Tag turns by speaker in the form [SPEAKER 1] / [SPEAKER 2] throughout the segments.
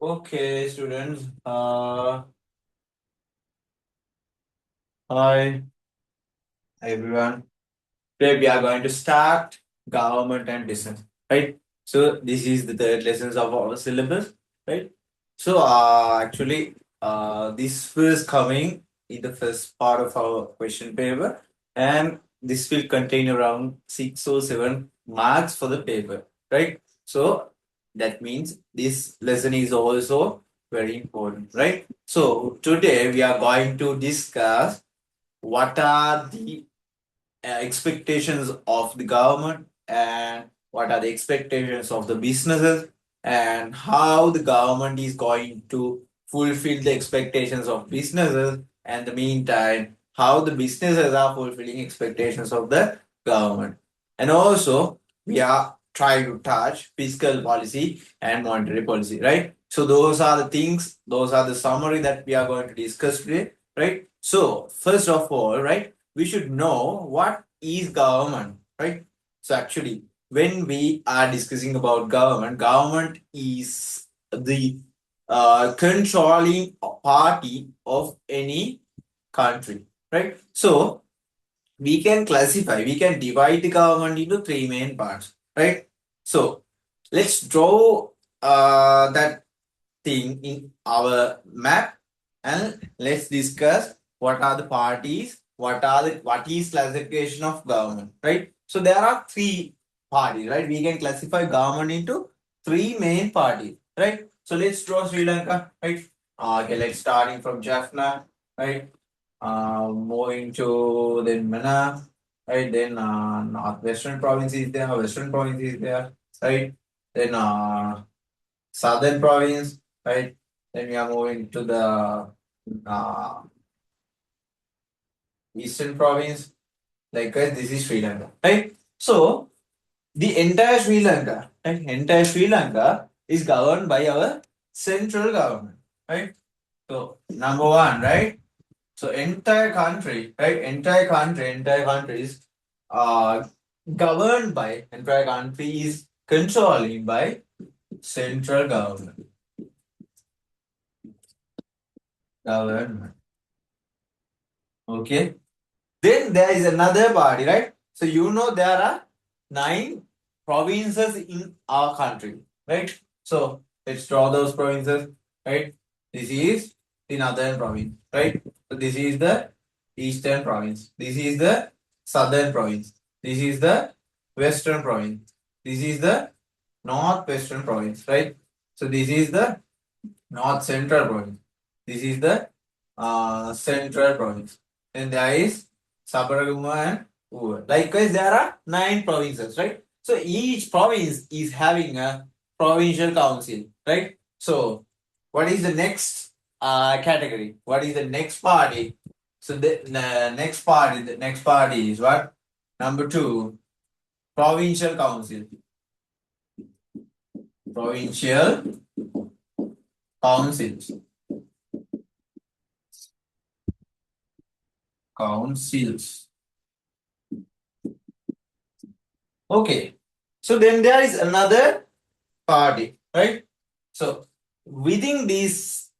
[SPEAKER 1] Okay, students. Hi, everyone. Today we are going to start government and business, right? So this is the third lessons of our syllabus, right? So this was coming in the first part of our question paper, and this will contain around 6 or 7 marks for the paper, right? So that means this lesson is also very important, right? So today we are going to discuss what are the expectations of the government and what are the expectations of the businesses and how the government is going to fulfill the expectations of businesses and the meantime how the businesses are fulfilling expectations of the government, and also we are trying to touch fiscal policy and monetary policy, right? So those are the things, those are the summary that we are going to discuss today, right? So first of all, right, we should know what is government, right? So actually, when we are discussing about government, government is the controlling party of any country, right? So we can divide the government into three main parts, right? So let's draw that thing in our map, and let's discuss what are the parties, what is classification of government, right? So there are three parties, right? We can classify government into three main parties, right? So let's draw Sri Lanka, right? Okay, let's starting from Jaffna, right? Moving to then Mana, right? Then northwestern province is there, western province is there, right? Then southern province, right? Then we are moving to the uh, eastern province. Likewise, this is Sri Lanka, right? So the entire Sri Lanka, right? Entire Sri Lanka is governed by our central government, right? So number one, right? So entire country is governed by, entire country is controlling by central government. Okay. Then there is another body, right? So there are 9 provinces in our country, right? So let's draw those provinces, right? This is the northern province, right? So this is the eastern province. This is the southern province. This is the western province. This is the northwestern province, right? So this is the north central province. This is the central province. And there is Sabaraguma and Uva. Likewise, there are 9 provinces, right? So each province is having a provincial council, right? So what is the next category? What is the next party? So the next party is what? Number 2, provincial council. Provincial councils. Councils. Okay. So then there is another party, right? So within these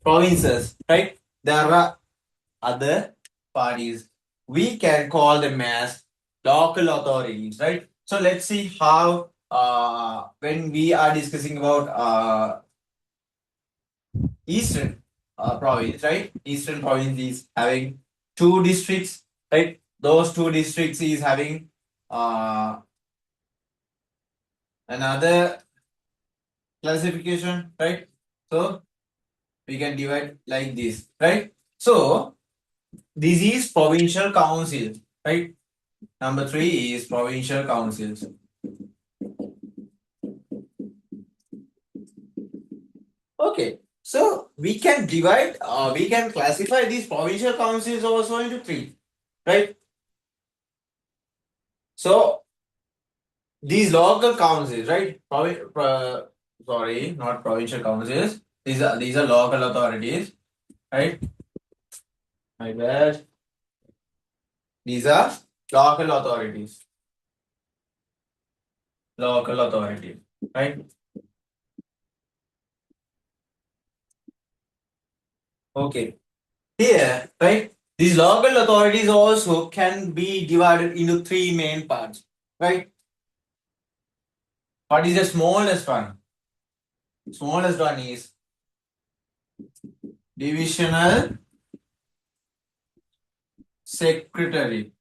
[SPEAKER 1] provinces, right, there are other parties. We can call them as local authorities, right? So let's see how when we are discussing about eastern province, right? Eastern province is having 2 districts, right? Those 2 districts is having another classification, right? So we can divide like this, right? So this is provincial council, right? Number 3 is provincial councils. Okay, so we can classify these provincial councils also into 3, right? So these local councils, right? Sorry, not provincial councils. These are local authorities, right? My bad. These are local authorities. Local authority. right? Okay. Here, right? These local authorities also can be divided into three main parts, right? What is the smallest one? Smallest one is divisional secretary.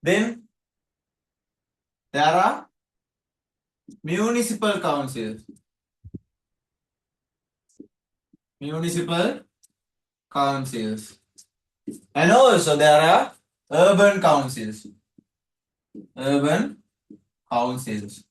[SPEAKER 1] Then there are municipal councils. Municipal councils. And also there are urban councils. Urban councils.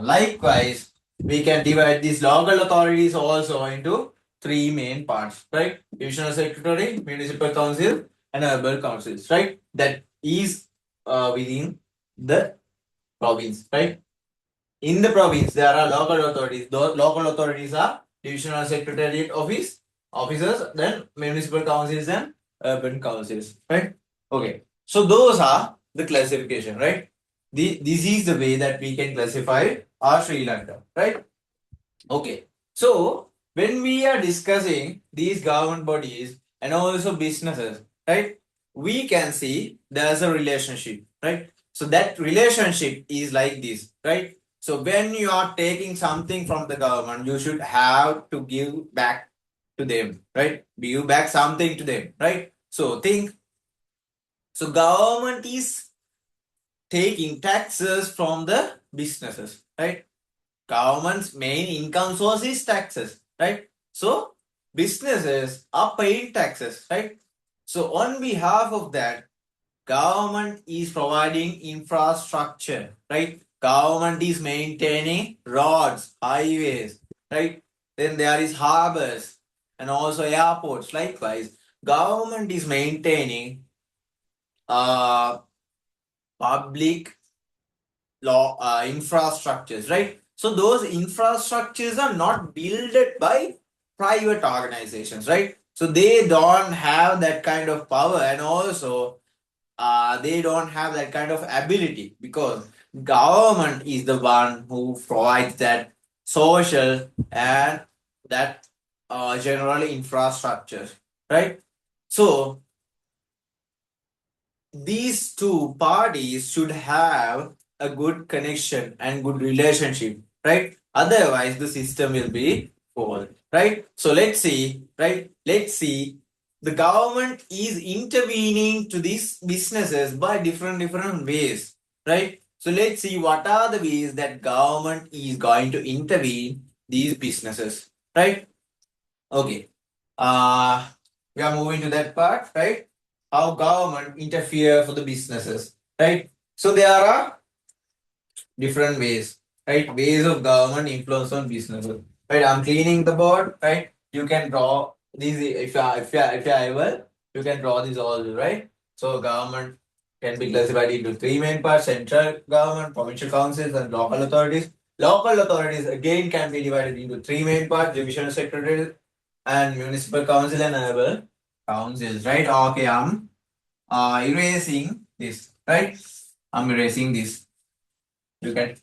[SPEAKER 1] Likewise, we can divide these local authorities also into three main parts, right? Divisional secretary, municipal council, and urban councils, right? That is within the province, right? In the province, there are local authorities. Those local authorities are divisional secretariat officers, then municipal councils and urban councils, right? Okay. So those are the classification, right? This is the way that we can classify our Sri Lanka, right? Okay. So when we are discussing these government bodies and also businesses, right? We can see there's a relationship, right? So that relationship is like this, right? So when you are taking something from the government, you should have to give back to them, right? Give back something to them, right? So think, so government is taking taxes from the businesses, right? Government's main income source is taxes, right? So businesses are paying taxes, right? So on behalf of that, government is providing infrastructure, right? Government is maintaining roads, highways, right? Then there is harbors and also airports. Likewise, government is maintaining public law infrastructures, right? So those infrastructures are not built by private organizations, right? So they don't have that kind of power, and also they don't have that kind of ability, because government is the one who provides that social and that general infrastructure, right? So these two parties should have a good connection and good relationship, right? Otherwise the system will be fall, right? So let's see, right? Let's see, the government is intervening to these businesses by different ways, right? So let's see what are the ways that government is going to intervene these businesses, right? Okay. We are moving to that part, right? How government interfere for the businesses, right? So there are different ways, right? Ways of government influence on businesses, right? I'm cleaning the board, right? You can draw these if you are able, you can draw these all, right? So government can be classified into three main parts: central government, provincial councils, and local authorities. Local authorities again can be divided into three main parts: divisional secretariat and municipal council and urban councils, right? Okay, I'm erasing this, right? I'm erasing this. You can,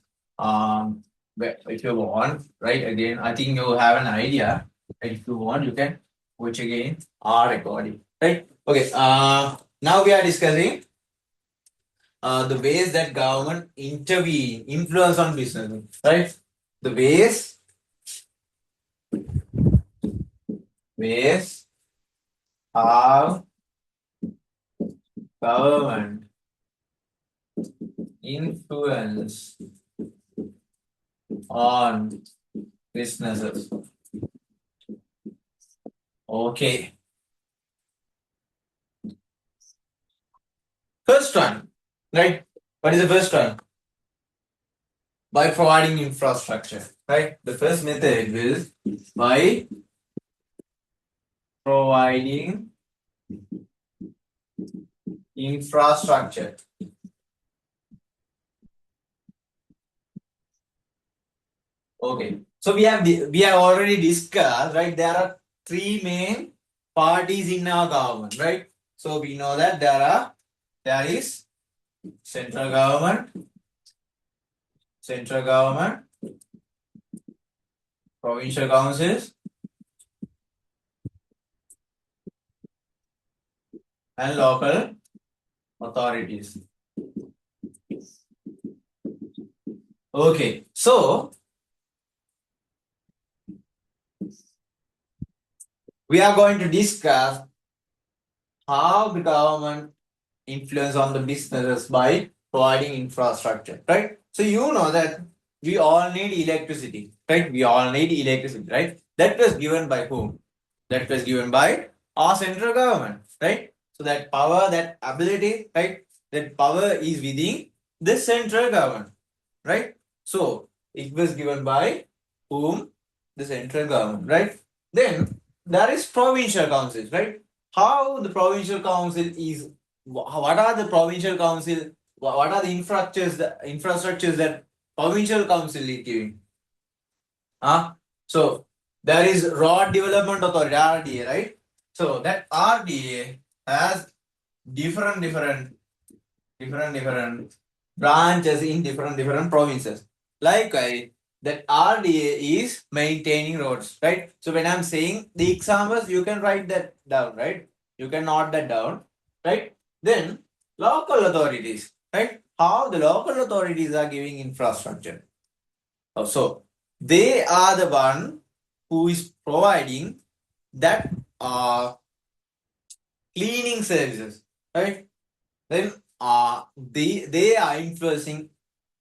[SPEAKER 1] if you want, right? Again, I think you have an idea. Right? If you want, you can watch again our recording, right? Okay. Now we are discussing the ways that government intervene, influence on business, right? The ways how government influence on businesses. Okay. First one, right? What is the first one? By providing infrastructure, right? The first method is by providing infrastructure. Okay. So we have already discussed, right? There are three main parties in our government, right? So we know that there are there is central government, provincial councils, and local authorities. Okay, so we are going to discuss how the government influence on the businesses by providing infrastructure, right? So you know that we all need electricity, right? We all need electricity, right? That was given by whom? That was given by our central government, right? So that power, that ability, right? That power is within the central government, right? So it was given by whom? The central government, right? Then there is provincial councils, right? How the provincial council is, what are the provincial council, what are the infrastructures that provincial council is giving? So there is Road Development Authority, RDA, right? So that RDA has different branches in different provinces. Likewise, that RDA is maintaining roads, right? So when I'm saying the examples, you can write that down, right? You can note that down, right? Then local authorities, right? How the local authorities are giving infrastructure. So they are the one who is providing that cleaning services, right? Then they are influencing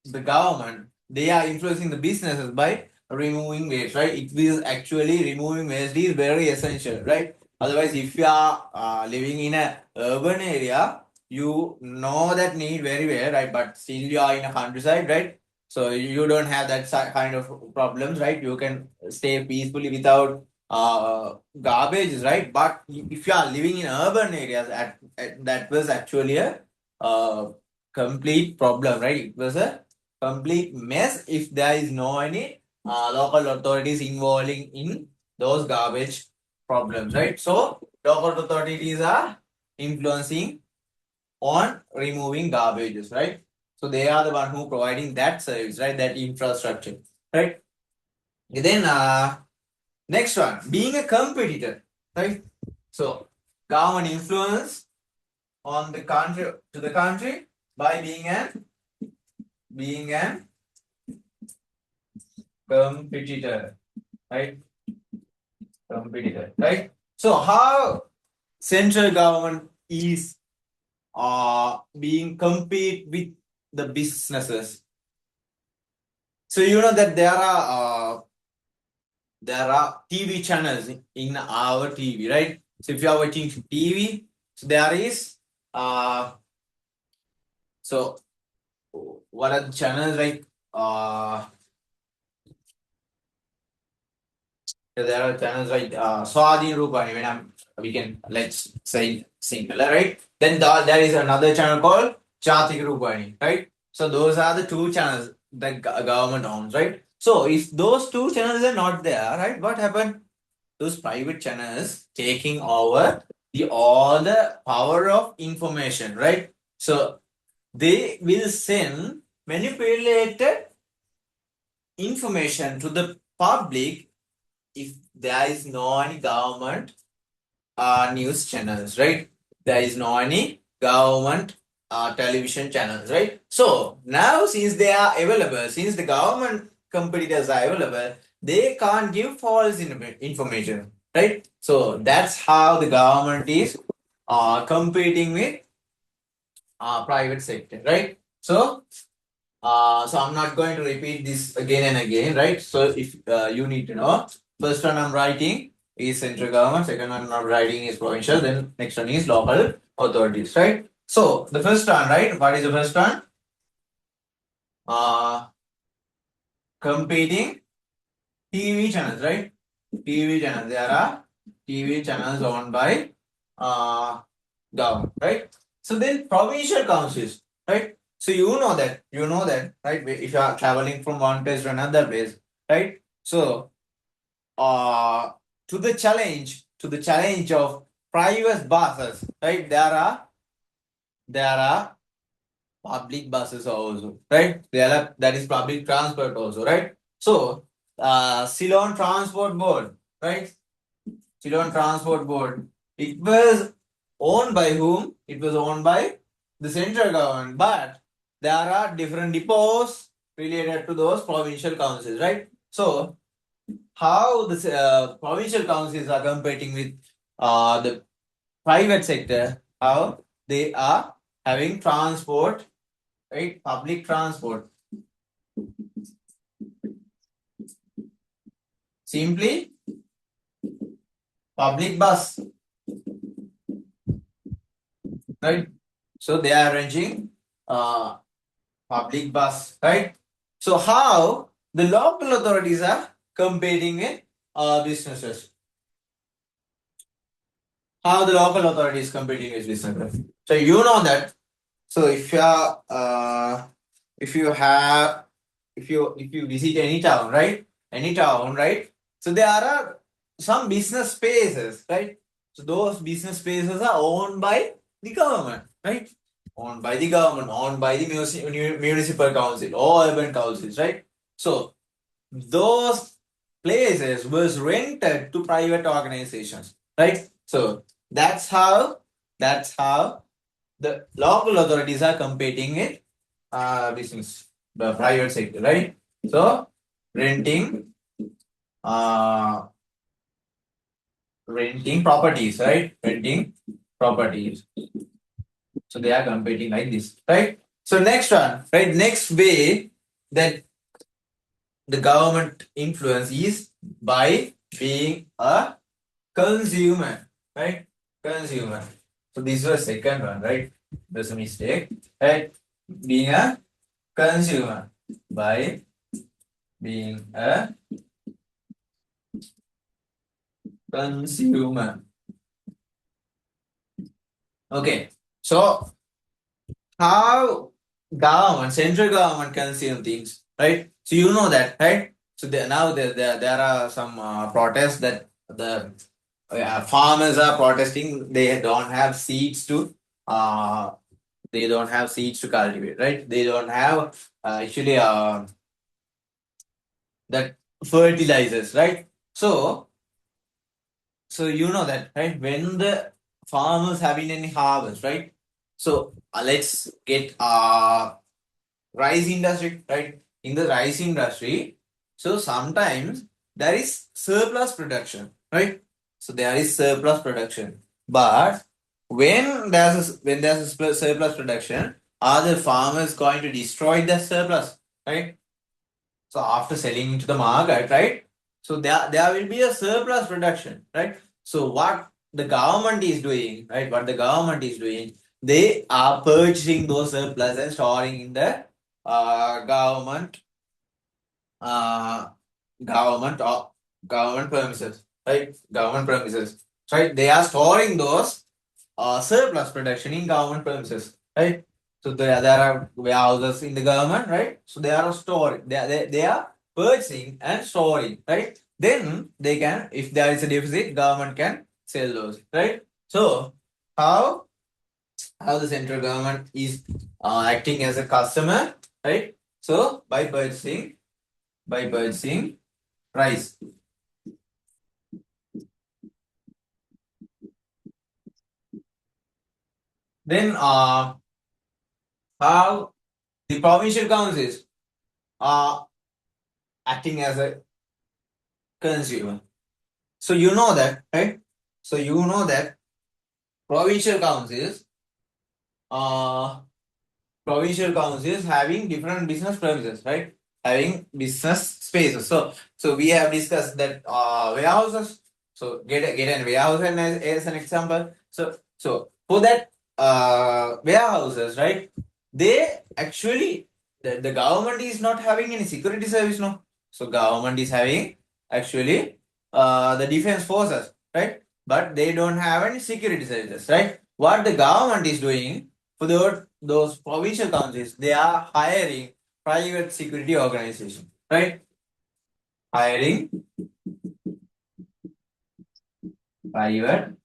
[SPEAKER 1] the government, they are influencing the businesses by removing waste, right? It is actually removing waste is very essential, right? Otherwise, if you are living in a urban area, you know that need very well, right? But still you are in a countryside, right? So you don't have that kind of problems, right? You can stay peacefully without garbage, right? But if you are living in urban areas, that was actually a complete problem, right? It was a complete mess if there is no any local authorities involving in those garbage problems, right? So local authorities are influencing on removing garbages, right? So they are the one who providing that service, right? That infrastructure, right? Then next one, being a competitor, right? So government influence on the country to the country by being an competitor, right? Competitor, right? So how central government is being compete with the businesses. So you know that there are TV channels in our TV, right? So if you are watching TV, so there is so what are the channels like there are channels like Swadhi Rupani, we can let's say singular, right? Then there is another channel called Chatik Rupani, right? So those are the two channels that government owns, right? So if those two channels are not there, right, what happened? Those private channels taking over all the power of information, right? So they will send manipulated information to the public if there is no any government news channels, right? There is no any government television channels, right? So now since they are available, since the government competitors are available, they can't give false information, right? So that's how the government is competing with private sector, right? So I'm not going to repeat this again and again, right? So if you need to know, first one I'm writing is central government, second one I'm writing is provincial, then next one is local authorities, right? So the first one, right? What is the first one? Competing TV channels, right? TV channels. There are TV channels owned by government, right? So then provincial councils, right? So you know that, right? If you are traveling from one place to another place, right? So to the challenge of private buses, right? There are there are public buses also, right? That is public transport also, right? So, Ceylon Transport Board, right? Ceylon Transport Board. It was owned by whom? It was owned by the central government, but there are different depots related to those provincial councils, right? So, how the provincial councils are competing with the private sector? How they are having transport, right? Public transport. Simply public bus, right? So they are arranging public bus, right? So how the local authorities are competing with businesses? How the local authorities competing with businesses? So you know that. So if you have if you visit any town, right? Any town, right? So there are some business spaces, right? So those business spaces are owned by the government, right? Owned by the government, owned by the municipal council or urban councils, right? So those places was rented to private organizations, right? So that's how the local authorities are competing with business, the private sector, right? So renting, uh, renting properties, right? Renting properties. So they are competing like this, right? So next one, right? Next way that the government influence is by being a consumer, right? Consumer. So this was second one, right? There's a mistake, right? Being a consumer by being a consumer. Okay, so how government, central government consume things, right? So you know that, right? So there are some protests that the farmers are protesting. Uh, they don't have seeds to cultivate, right? They don't have actually that fertilizers, right? So you know that, right? When the farmers having any harvest, right? So let's get rice industry, right? In the rice industry, so sometimes there is surplus production, right? So there is surplus production, but when there's a surplus production, are the farmers going to destroy the surplus, right? So after selling into the market, right? So there will be a surplus production, right? So what the government is doing, right? What the government is doing, they are purchasing those surplus and storing in the government uh, government or government premises, right? Government premises, right? They are storing those surplus production in government premises, right? So there are warehouses in the government, right? So they are storing, they are purchasing and storing, right? Then they can, if there is a deficit, government can sell those, right? So how how the central government is acting as a customer, right? So by purchasing rice. Then how the provincial councils are acting as a consumer. So you know that, right? So you know that provincial councils, uh, provincial councils having different business premises, right? Having business spaces. So we have discussed that warehouses. So get a warehouse as an example. So for that warehouses, right? They actually the government is not having any security service, no. So government is having actually the defense forces, right? But they don't have any security services, right? What the government is doing for those provincial councils, they are hiring private security organization, right? Hiring private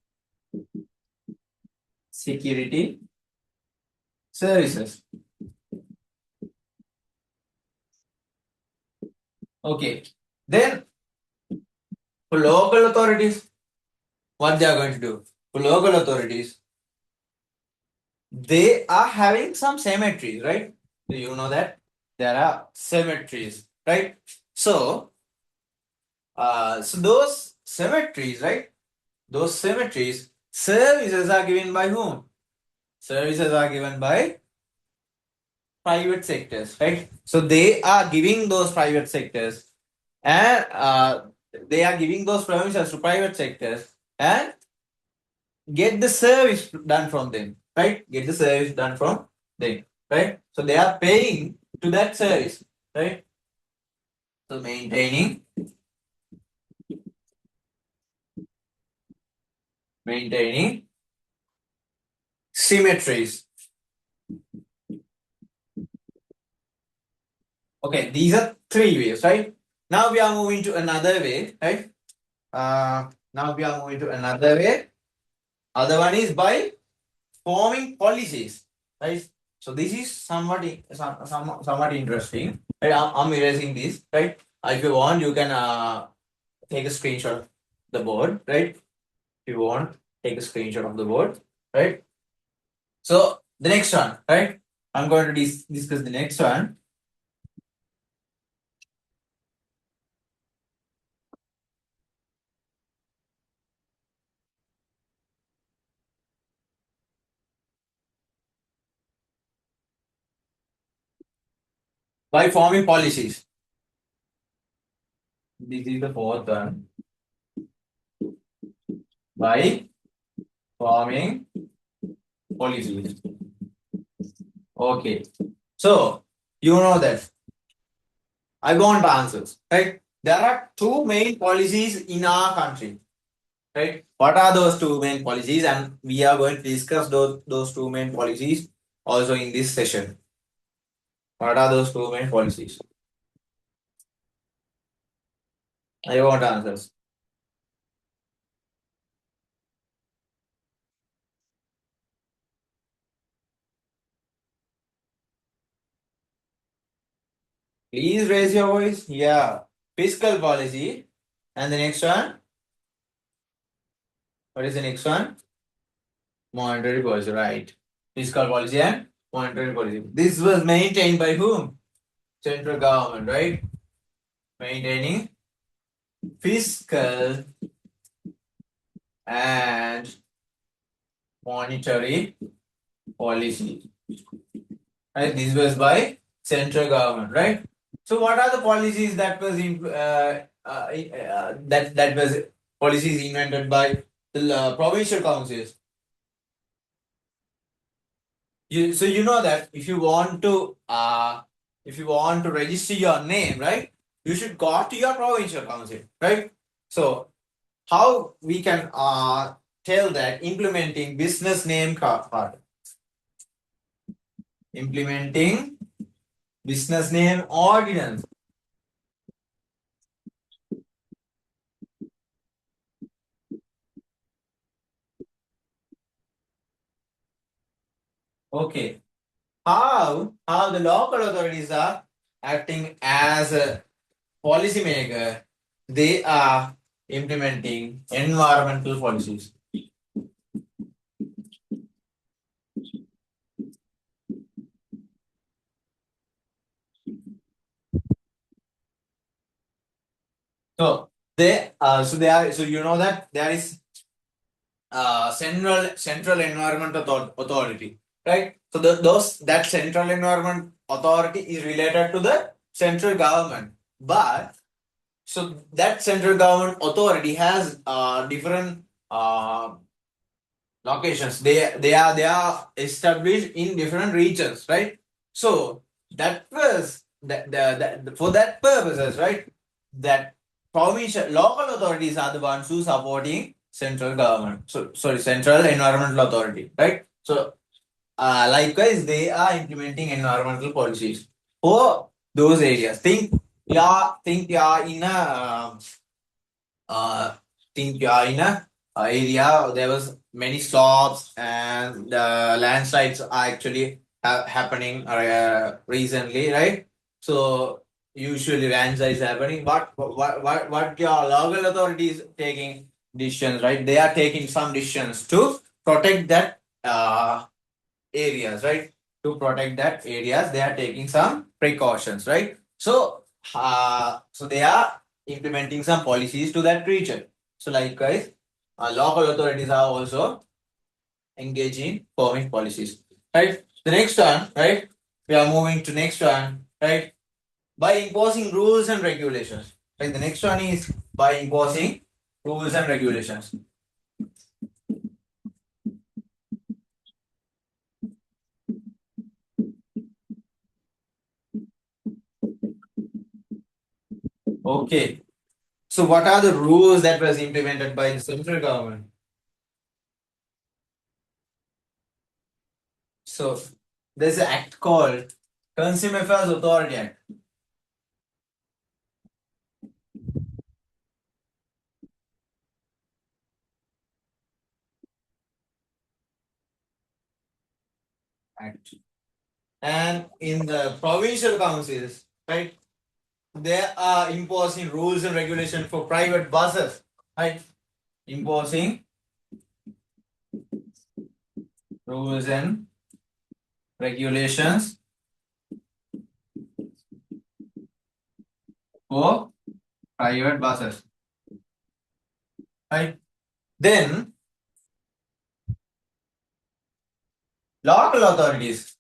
[SPEAKER 1] security services. Okay. Then for local authorities, what they are going to do? For local authorities, they are having some cemeteries, right? Do you know that? There are cemeteries, right? So those cemeteries, right? Those cemeteries, services are given by whom? Services are given by private sectors, right? So they are giving those private sectors and they are giving those permissions to private sectors and get the service done from them, right? Get the service done from them, right? So they are paying to that service, right? So maintaining symmetries. Okay, these are three ways, right? Now we are moving to another way, right? Now we are moving to another way. Other one is by forming policies, right? So this is somewhat interesting. Right? I'm erasing this, right? If you want, you can take a screenshot of the board, right? If you want, take a screenshot of the board, right? So the next one, right? I'm going to discuss the next one. By forming policies. This is the fourth one. By forming policies. Okay. So you know that I want answers, right? There are two main policies in our country, right? What are those two main policies? And we are going to discuss those two main policies also in this session. What are those two main policies? I want answers. Please raise your voice. Yeah. Fiscal policy. And the next one? What is the next one? Monetary policy, right? Fiscal policy and monetary policy. This was maintained by whom? Central government, right? Maintaining fiscal and monetary policy. Right? This was by central government, right? So, what are the policies that was that was policies invented by the provincial councils? So you know that if you want to register your name, right, you should go to your provincial council, right? So how we can tell that implementing business name card, implementing business name ordinance. Okay, how the local authorities are acting as a policy maker? They are implementing environmental policies. So so you know that there is central environment authority, right? So that central environment authority is related to the central government, but so that central government authority has different locations. They are established in different regions, right? So that was that for that purposes, right? That provincial local authorities are the ones who supporting central government. So sorry, central environmental authority, right? So likewise, they are implementing environmental policies for those areas. Think in a area there was many slopes and the landslides are actually happening recently, right? So usually Ranza is happening. What your local authorities taking decisions, right? They are taking some decisions to protect that areas, right? To protect that areas, they are taking some precautions, right? So they are implementing some policies to that region. So likewise, local authorities are also engaging in forming policies, right? The next one, right? We are moving to next one, right? By imposing rules and regulations. Right? The next one is by imposing rules and regulations. Okay. So what are the rules that was implemented by the central government? So there's an act called Consumer Affairs Authority Act. Act. And in the provincial councils, right, they are imposing rules and regulations for private buses, right? Imposing rules and regulations for private buses, right? Then local authorities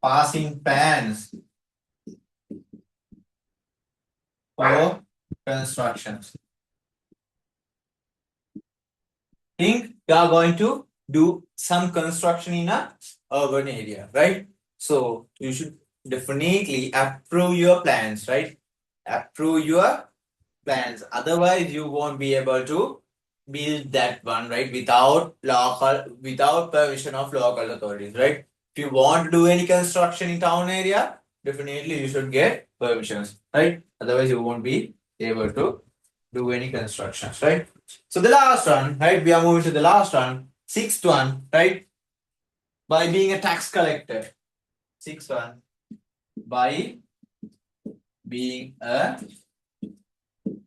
[SPEAKER 1] passing bans for constructions. Think you are going to do some construction in a urban area, right? So you should definitely approve your plans, right? Approve your plans. Otherwise, you won't be able to build that one, right? Without permission of local authorities, right? If you want to do any construction in town area, definitely you should get permissions, right? Otherwise, you won't be able to do any constructions, right? So the last one, right? We are moving to the last one, sixth one, right? By being a tax collector. Sixth one, by being a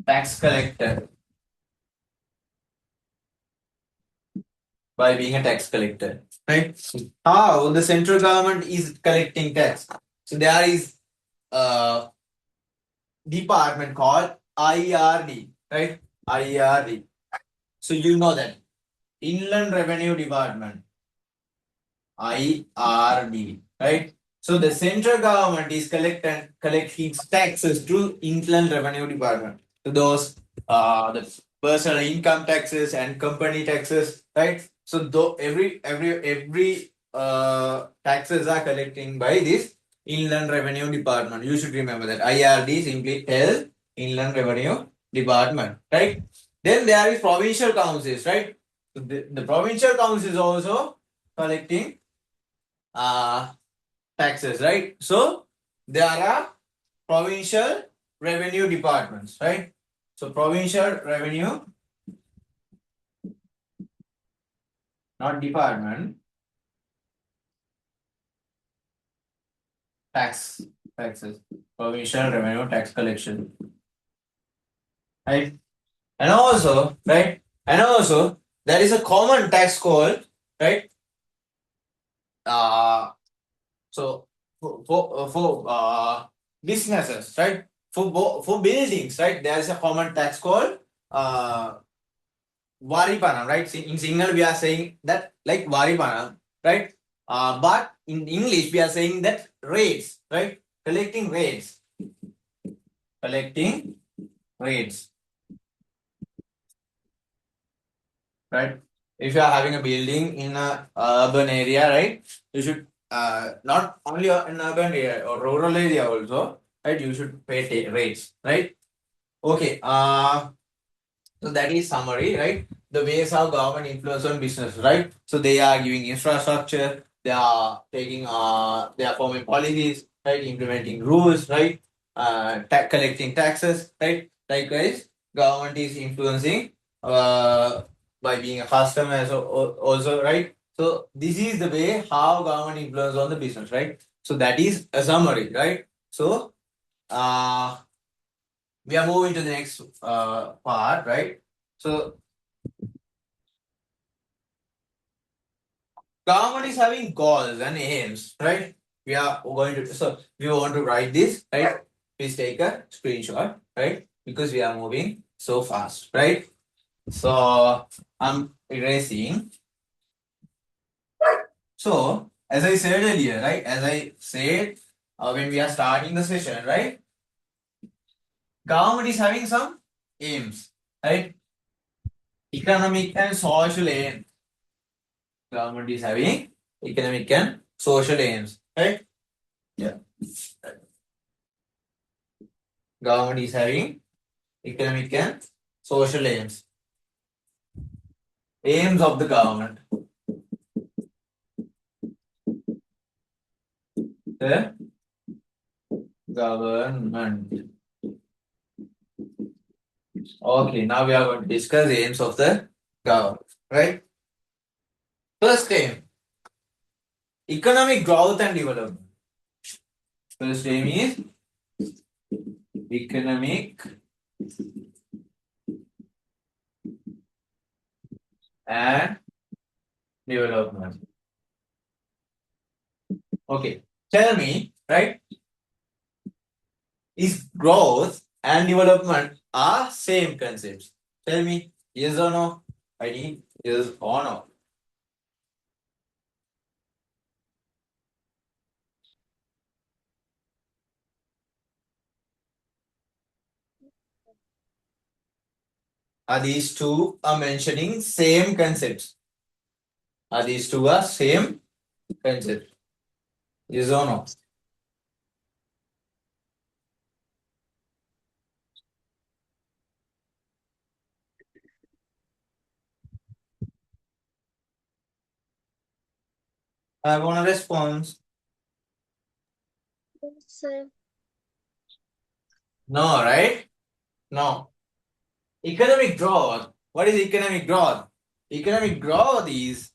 [SPEAKER 1] tax collector. By being a tax collector, right? How the central government is collecting tax? So there is a department called IRD, right? IRD. So you know that Inland Revenue Department, IRD, right? So the central government is collecting taxes through Inland Revenue Department. So those the personal income taxes and company taxes, right? So though every taxes are collecting by this Inland Revenue Department. You should remember that IRD simply tells Inland Revenue Department, right? Then there is provincial councils, right? So the provincial council is also collecting taxes, right? So there are provincial revenue departments, right? So provincial revenue, not department, taxes, provincial revenue tax collection, right? And also, right? And also, there is a common tax called, right? So for businesses, right? For buildings, right? There is a common tax called Varipanam, right? In Sinhala we are saying that like Varipanam, right? But in English we are saying that rates, right? Collecting rates, right? If you are having a building in a urban area, right? You should not only in urban area or rural area also, right? You should pay rates, right? Okay. So that is summary, right? The ways how government influence on business, right? So they are giving infrastructure, they are forming policies, right? Implementing rules, right? Collecting taxes, right? Likewise, government is influencing by being a customer also, right? So this is the way how government influence on the business, right? So that is a summary, right? So we are moving to the next part, right? So government is having goals and aims, right? We are going to, so we want to write this, right? Please take a screenshot, right? Because we are moving so fast, right? So I'm erasing. So as I said earlier, right? As I said when we are starting the session, right? Government is having some aims, right? Economic and social aims. Government is having economic and social aims, right? Yeah. Government is having economic and social aims. Aims of the government. The government. Okay, now we are going to discuss the aims of the government, right? First aim, economic growth and development. First aim is economic and development. Okay, tell me, right? Is growth and development are same concepts? Tell me, yes or no? I need yes or no. Are these two are mentioning same concepts? Are these two are same concept? Yes or no? I want a response.
[SPEAKER 2] Sir.
[SPEAKER 1] No, right? No. Economic growth. What is economic growth? Economic growth is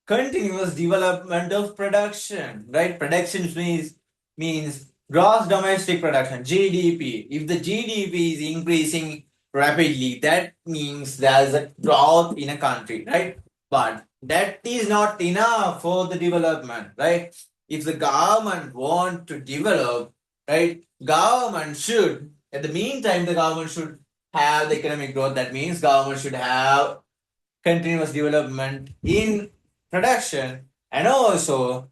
[SPEAKER 1] continuous development of production, right? Production means gross domestic production, GDP. If the GDP is increasing rapidly, that means there's a growth in a country, right? But that is not enough for the development, right? If the government want to develop, right, government should, at the meantime, the government should have the economic growth. That means government should have continuous development in production, and also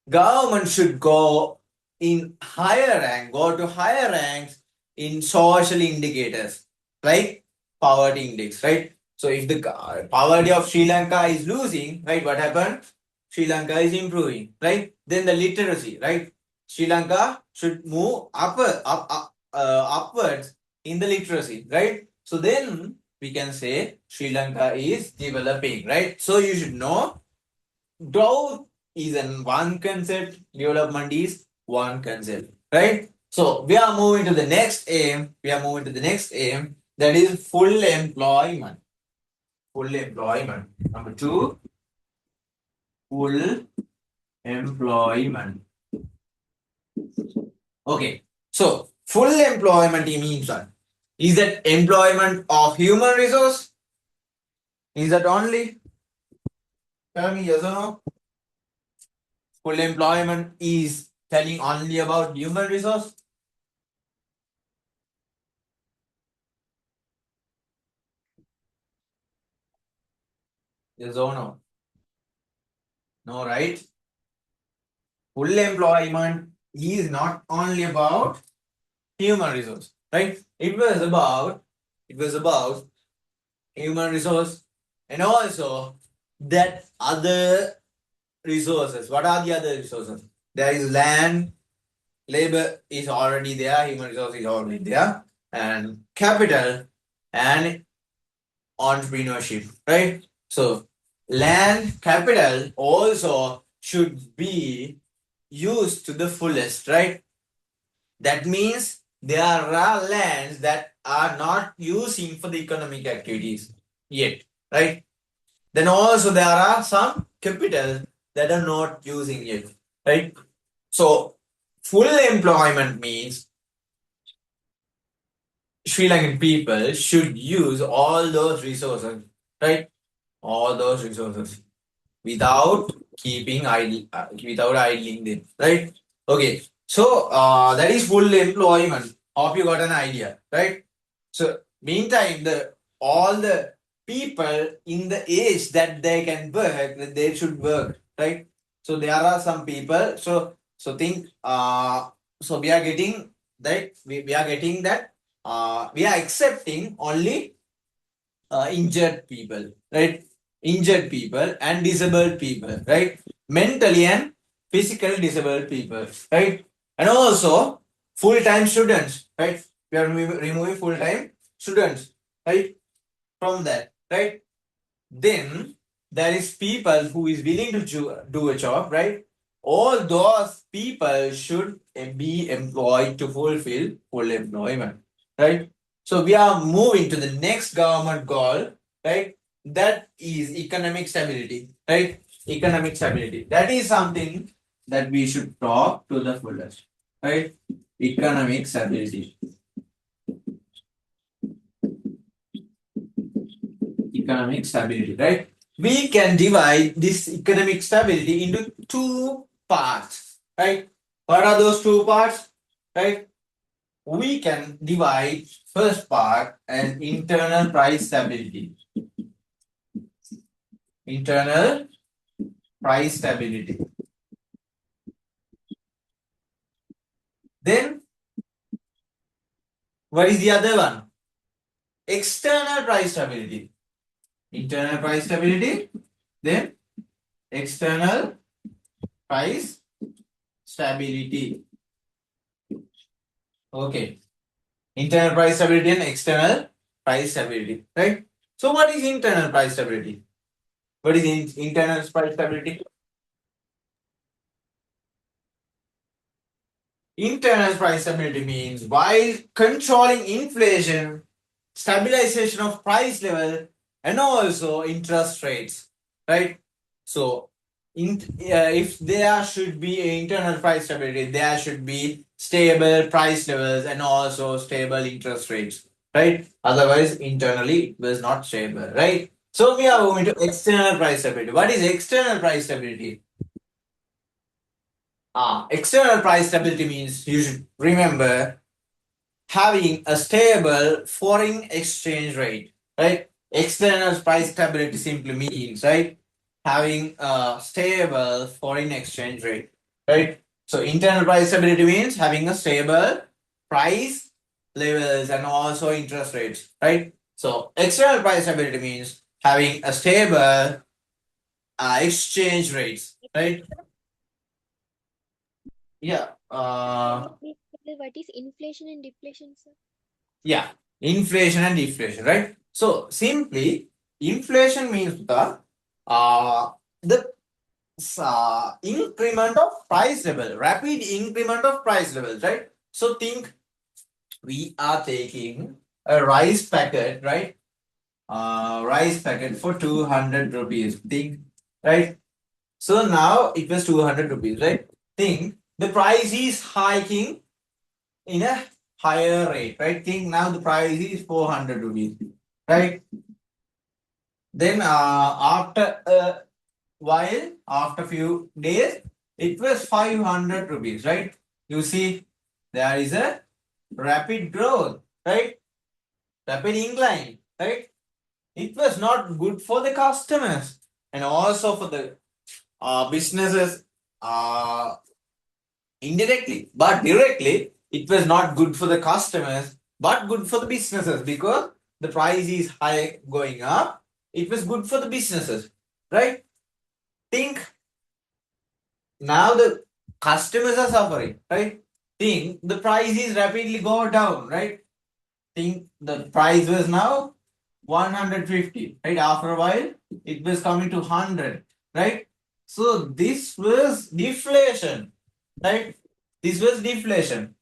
[SPEAKER 1] government should go in higher rank, go to higher ranks in social indicators like poverty index, right? So if the poverty of Sri Lanka is losing, right, what happened? Sri Lanka is improving, right? Then the literacy, right? Sri Lanka should move upwards in the literacy, right? So then we can say Sri Lanka is developing, right? So you should know growth is an one concept, development is one concept, right? So we are moving to the next aim. We are moving to the next aim, that is full employment. Full employment. Number two, full employment. Okay. So full employment means what? Is that employment of human resource? Is that only? Tell me yes or no. Full employment is telling only about human resource. Yes or no? No, right? Full employment is not only about human resource, right? It was about human resource and also that other resources. What are the other resources? There is land, labor is already there, human resource is already there, and capital and entrepreneurship, right? So land capital also should be used to the fullest, right? That means there are lands that are not using for the economic activities yet, right? Then also there are some capital that are not using it, right? So full employment means Sri Lankan people should use all those resources, right? All those resources without keeping without idling them, right? Okay, so that is full employment. Hope you got an idea, right? So meantime, the all the people in the age that they can work, that they should work, right? So there are some people. So think. So we are getting that we are getting that. We are accepting only injured people, right? Injured people and disabled people, right? Mentally and physically disabled people, right? And also full-time students, right? We are removing full-time students, right? From that, right? Then there is people who is willing to do a job, right? All those people should be employed to fulfill full employment, right? So we are moving to the next government goal, right? That is economic stability, right? Economic stability. That is something that we should talk to the fullest, right? Economic stability. Economic stability, right? We can divide this economic stability into two parts, right? What are those two parts, right? We can divide first part as internal price stability. Internal price stability. Then, what is the other one? External price stability. Internal price stability, then external price stability. Okay. Internal price stability and external price stability, right? So what is internal price stability? What is internal price stability? Internal price stability means while controlling inflation, stabilization of price level, and also interest rates, right? So, if there should be internal price stability, there should be stable price levels and also stable interest rates, right? Otherwise, internally it was not stable, right? So we are moving to external price stability. What is external price stability? External price stability means you should remember having a stable foreign exchange rate, right? External price stability simply means, right, having a stable foreign exchange rate, right? So internal price stability means having a stable price levels and also interest rates, right? So external price stability means having a stable exchange rates, right? Yeah.
[SPEAKER 2] What is inflation and deflation, sir?
[SPEAKER 1] Yeah, inflation and deflation, right? So simply, inflation means the increment of price level, rapid increment of price levels, right? So think we are taking a rice packet, right? Rice packet for 200 rupees. Think, right? So now it was 200 rupees, right? Think the price is hiking in a higher rate, right? Think now the price is 400 rupees, right? Then after a while, after few days, it was 500 rupees, right? You see, there is a rapid growth, right? Rapid incline, right? It was not good for the customers and also for the businesses. Indirectly, but directly, it was not good for the customers, but good for the businesses because the price is high going up. It was good for the businesses, right? Think now the customers are suffering, right? Think the price is rapidly go down, right? Think the price was now 150, right? After a while, it was coming to 100, right? So this was deflation, right? This was deflation.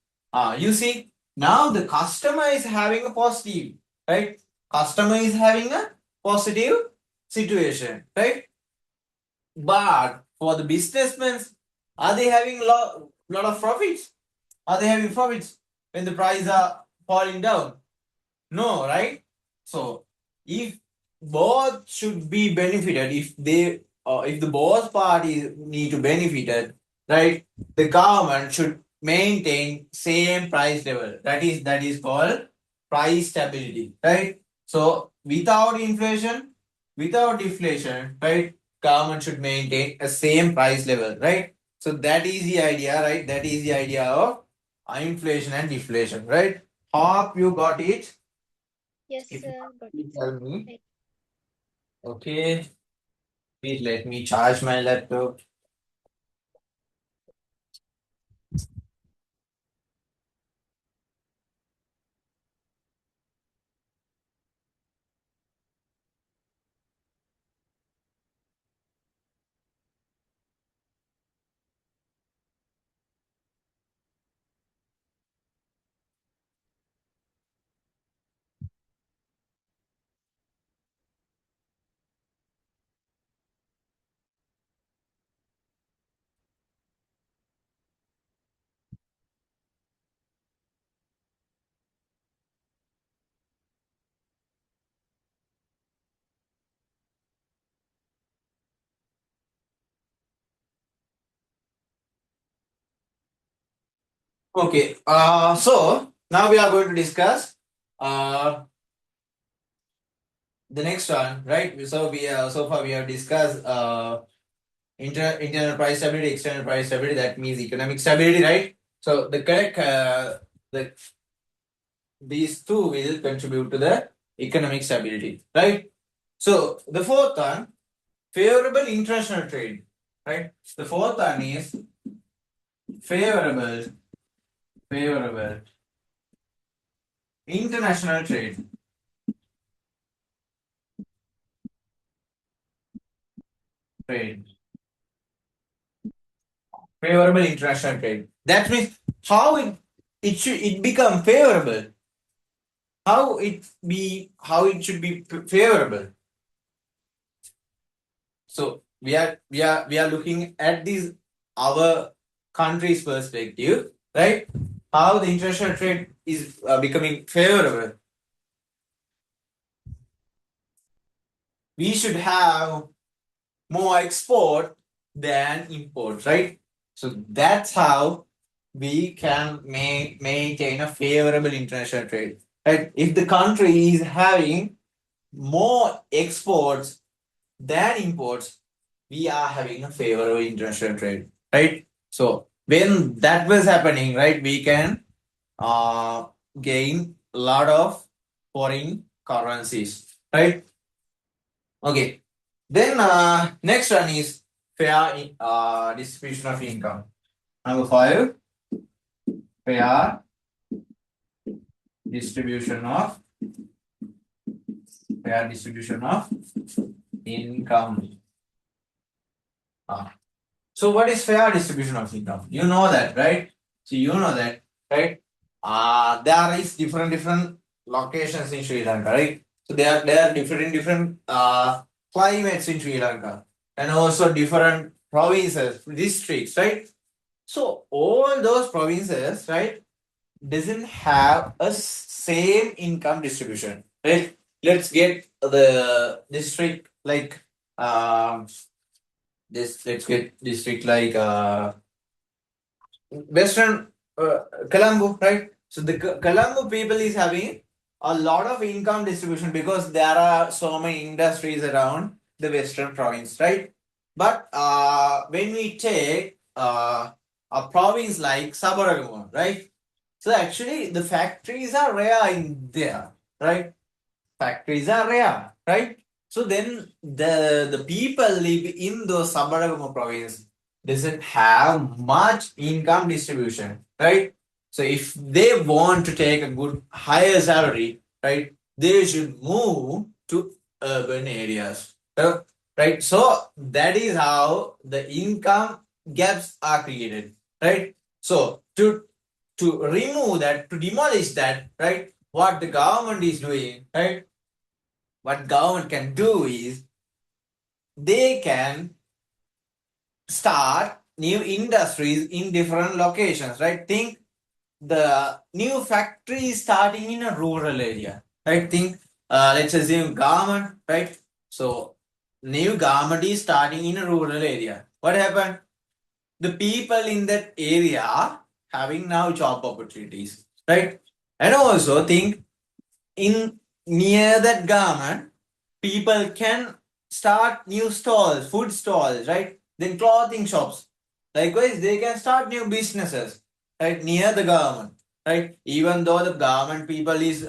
[SPEAKER 1] You see, now the customer is having a positive, right? Customer is having a positive situation, right? But for the businessmen, are they having lot of profits? Are they having profits when the prices are falling down? No, right? So if both should be benefited, if the both parties need to benefit it, right? The government should maintain same price level. That is called price stability, right? So without inflation, without deflation, right? Government should maintain a same price level, right? So that is the idea, right? That is the idea of inflation and deflation, right? Hope you got it.
[SPEAKER 2] Yes,
[SPEAKER 1] If you
[SPEAKER 2] sir.
[SPEAKER 1] can't,
[SPEAKER 2] Got it,
[SPEAKER 1] please
[SPEAKER 2] sir.
[SPEAKER 1] tell me.
[SPEAKER 2] Right.
[SPEAKER 1] Okay, please let me charge my laptop. Okay, so now we are going to discuss the next one, right? So so far we have discussed internal price stability, external price stability. That means economic stability, right? So the correct these two will contribute to the economic stability, right? So the fourth one, favorable international trade, right? The fourth one is favorable international trade, favorable international trade. That means how it become favorable, how it should be favorable. So we are looking at this our country's perspective, right? How the international trade is becoming favorable. We should have more export than import, right? So that's how we can maintain a favorable international trade. Right? If the country is having more exports than imports, we are having a favorable international trade, right? So when that was happening, right, we can uh, gain a lot of foreign currencies, right? Okay. Then next one is fair distribution of income. Number 5, fair distribution of fair distribution of income. Ah. So what is fair distribution of income? You know that, right? So you know that, right? There is different locations in Sri Lanka, right? So there are different climates in Sri Lanka, and also different provinces, districts, right? So all those provinces, right, doesn't have a same income distribution, right? Let's get the district like this. Let's get district like Western Colombo, right? So the Colombo people is having a lot of income distribution because there are so many industries around the Western province, right? But when we take a province like Sabaragamuwa, right? So actually the factories are rare in there, right? Factories are rare, right? So then the people live in those Sabaragama province doesn't have much income distribution, right? So if they want to take a good higher salary, right, they should move to urban areas, right? So that is how the income gaps are created, right? So to remove that, to demolish that, right? What the government is doing, right? What government can do is they can start new industries in different locations, right? Think the new factory is starting in a rural area, right? Think, let's assume garment, right? So, new garment is starting in a rural area. What happened? The people in that area having now job opportunities, right? And also think in near that garment, people can start new stalls, food stalls, right? Then clothing shops. Likewise, they can start new businesses, right? Near the garment, right? Even though the garment people is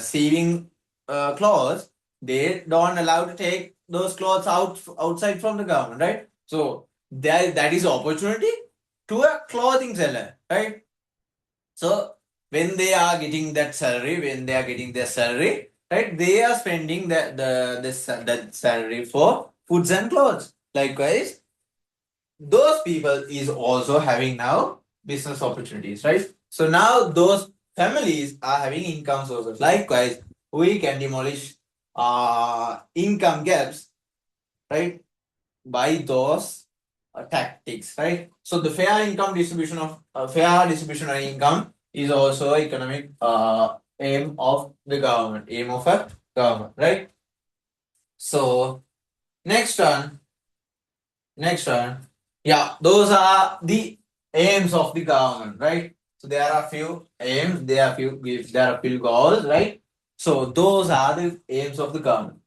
[SPEAKER 1] saving clothes, they don't allow to take those clothes outside from the garment, right? So that is opportunity to a clothing seller, right? So when they are getting that salary, when they are getting their salary, right, they are spending that salary for foods and clothes. Likewise, those people is also having now business opportunities, right? So now those families are having income sources. Likewise, we can demolish income gaps, right, by those tactics, right? So the fair distribution of income is also economic aim of the government, aim of a government, right? So next one, next one, yeah, those are the aims of the government, right? So there are few aims, there are few goals, right? So those are the aims of the government.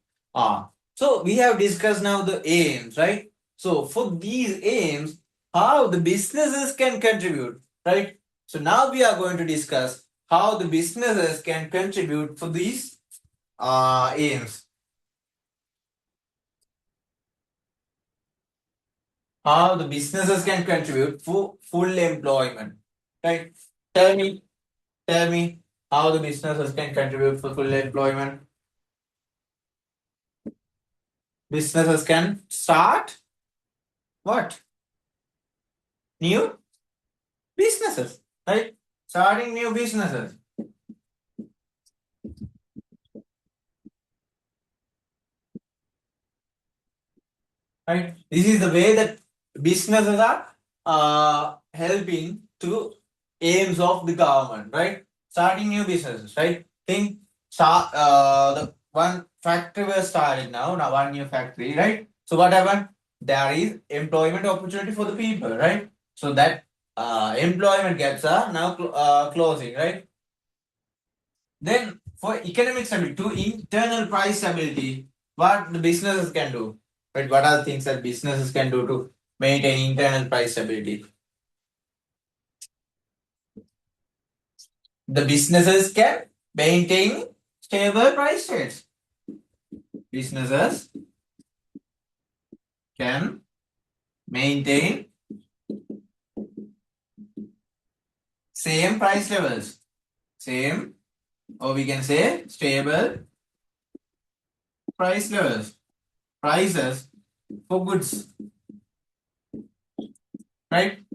[SPEAKER 1] So we have discussed now the aims, right? So for these aims, how the businesses can contribute, right? So now we are going to discuss how the businesses can contribute for these aims. How the businesses can contribute for full employment, right? Tell me, tell me how the businesses can contribute for full employment. Businesses can start what? New businesses, right? Starting new businesses, right? This is the way that businesses are helping to aims of the government, right? Starting new businesses, right? Think start the one factory was started now one new factory, right? So what happened? There is employment opportunity for the people, right? So that employment gaps are now closing, right? Then for economic stability, to internal price stability, what the businesses can do, right? What are the things that businesses can do to maintain internal price stability? The businesses can maintain stable price rates. Businesses can maintain same price levels, same, or we can say stable price levels, prices for goods, right?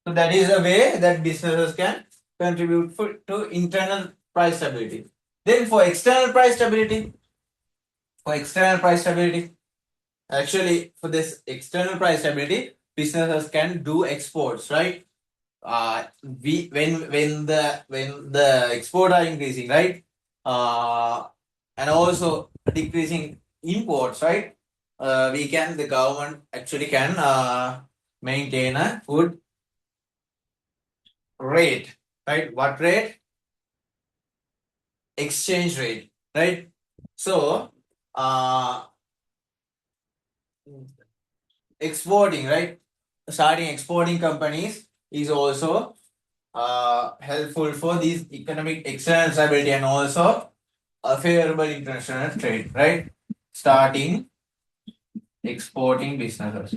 [SPEAKER 1] So that is a way that businesses can contribute to internal price stability. Then for external price stability, actually for this external price stability, businesses can do exports, right? We when the export are increasing, right? And also decreasing imports, right? The government actually can maintain a good rate, right? What rate? Exchange rate, right? So, exporting, right? Starting exporting companies is also helpful for these economic external stability and also a favorable international trade, right? Starting exporting businesses,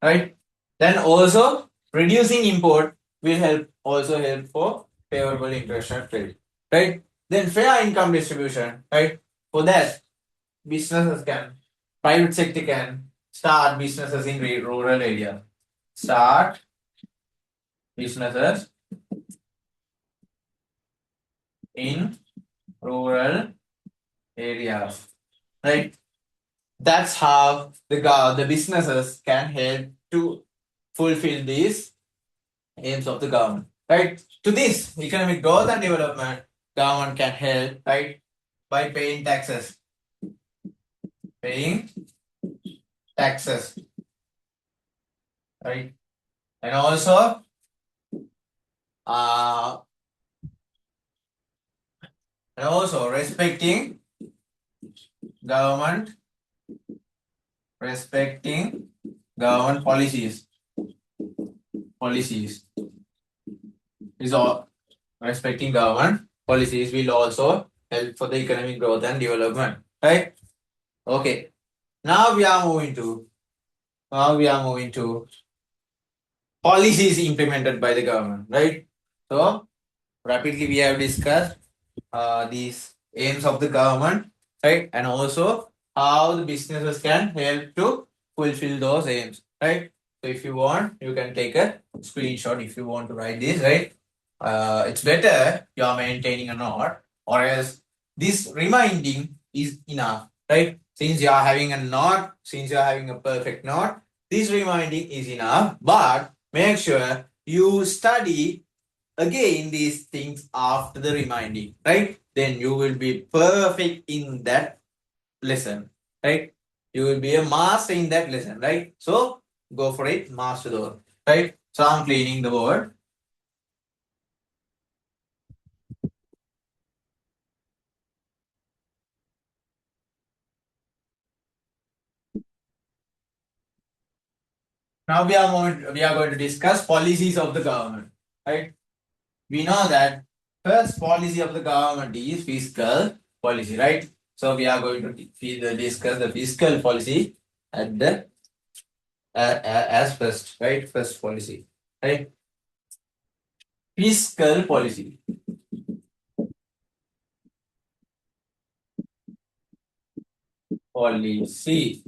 [SPEAKER 1] right? Then also reducing import will help for favorable international trade, right? Then fair income distribution, right? For that, businesses can, private sector can start businesses in rural area. Start businesses in rural areas, right? That's how the businesses can help to fulfill these aims of the government, right? To this economic growth and development, government can help, right, by paying taxes, right, and also uh, respecting government, respecting government policies is all respecting government policies will also help for the economic growth and development, right? Okay. Now we are moving to policies implemented by the government, right? So rapidly we have discussed these aims of the government, right? And also how the businesses can help to fulfill those aims, right? So if you want, you can take a screenshot if you want to write this, right? It's better you are maintaining a note, or else this reminding is enough, right? Since you are having a note, since you are having a perfect note, this reminding is enough, but make sure you study again these things after the reminding, right? Then you will be perfect in that lesson, right? You will be a master in that lesson, right? So go for it, master those, right? So I'm cleaning the board. Now we are going to discuss policies of the government, right? We know that first policy of the government is fiscal policy, right? So we are going to discuss the fiscal policy at the as first, right? First policy, right? Fiscal policy. Policy.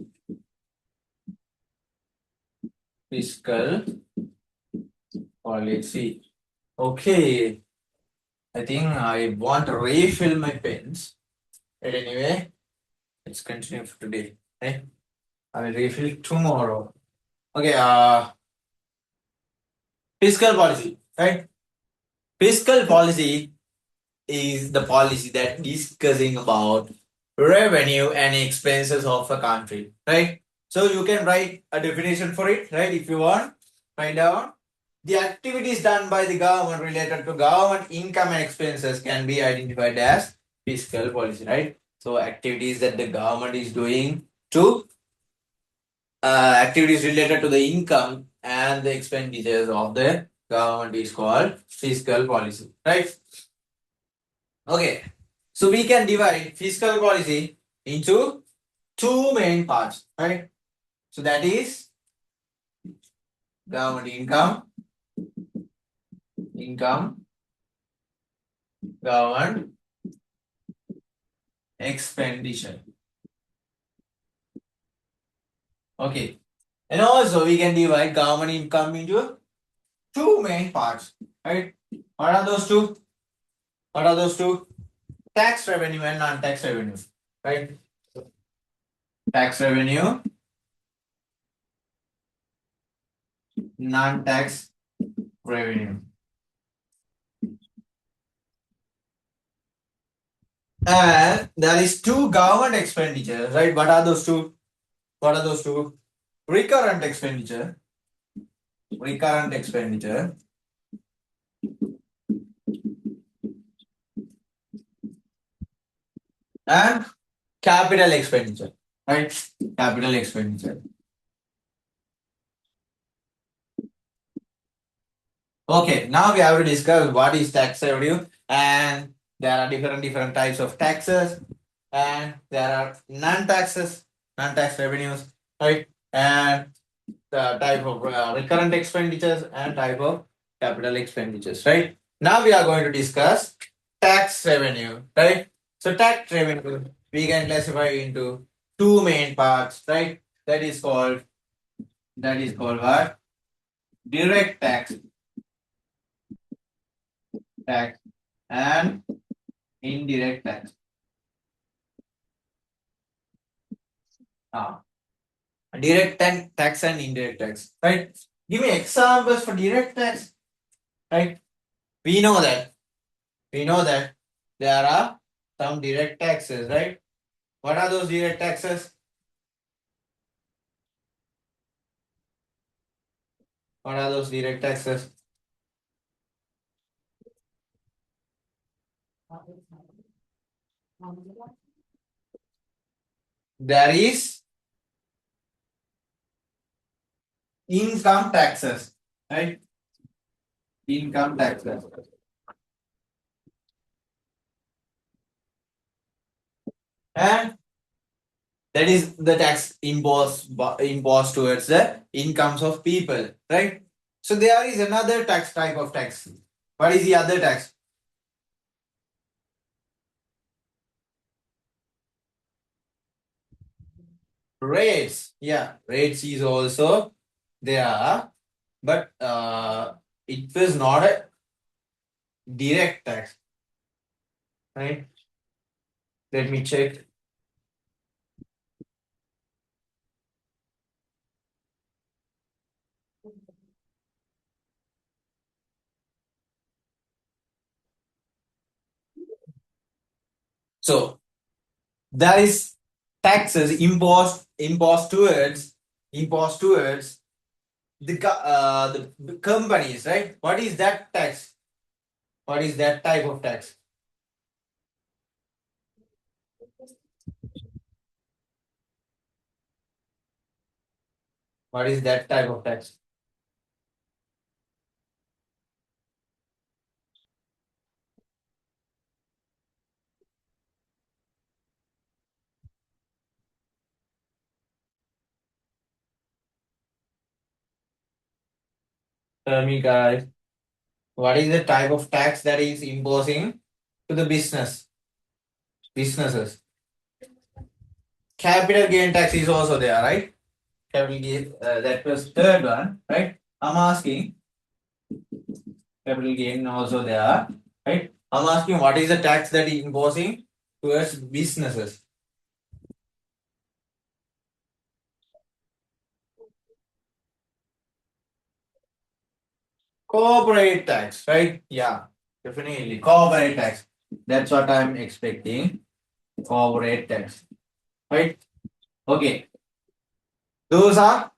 [SPEAKER 1] Fiscal policy. Okay. I think I want to refill my pens. But anyway, let's continue for today. Okay. I will refill tomorrow. Okay, fiscal policy, right? Fiscal policy is the policy that discussing about revenue and expenses of a country, right? So you can write a definition for it, right? If you want, write down. The activities done by the government related to government income and expenses can be identified as fiscal policy, right? So activities that the government is doing to activities related to the income and the expenditures of the government is called fiscal policy, right? Okay, so we can divide fiscal policy into two main parts, right? So that is government income, government expenditure. Okay, and also we can divide government income into two main parts, right? What are those two? What are those two? Tax revenue and non-tax revenue, right? Tax revenue, non-tax revenue. And there is two government expenditures, right? What are those two? What are those two? Recurrent expenditure and capital expenditure, right? Capital expenditure. Okay, now we have to discuss what is tax revenue, and there are different types of taxes, and there are non-tax revenues, right? And the type of recurrent expenditures and type of capital expenditures, right? Now we are going to discuss tax revenue, right? So tax revenue we can classify into two main parts, right? That is called what? Direct tax and Indirect tax. Ah, direct tax and indirect tax, right? Give me examples for direct tax, right? We know that. We know that there are some direct taxes, right? What are those direct taxes? What are those direct taxes? There is income taxes, right? Income taxes. And that is the tax imposed towards the incomes of people, right? So there is another tax type of tax. What is the other tax? Rates. Yeah, rates is also there, but it was not a direct tax, right? Let me check. So there is taxes imposed towards the companies, right? What is that tax? What is that type of tax? What is that type of tax? Tell me, guys, what is the type of tax that is imposing to the businesses? Capital gain tax is also there, right? Capital gain, that was third one, right? I'm asking capital gain also there, right? I'm asking what is the tax that is imposing towards businesses? Corporate tax, right? Yeah, definitely corporate tax. That's what I'm expecting. Corporate tax, right? Okay, those are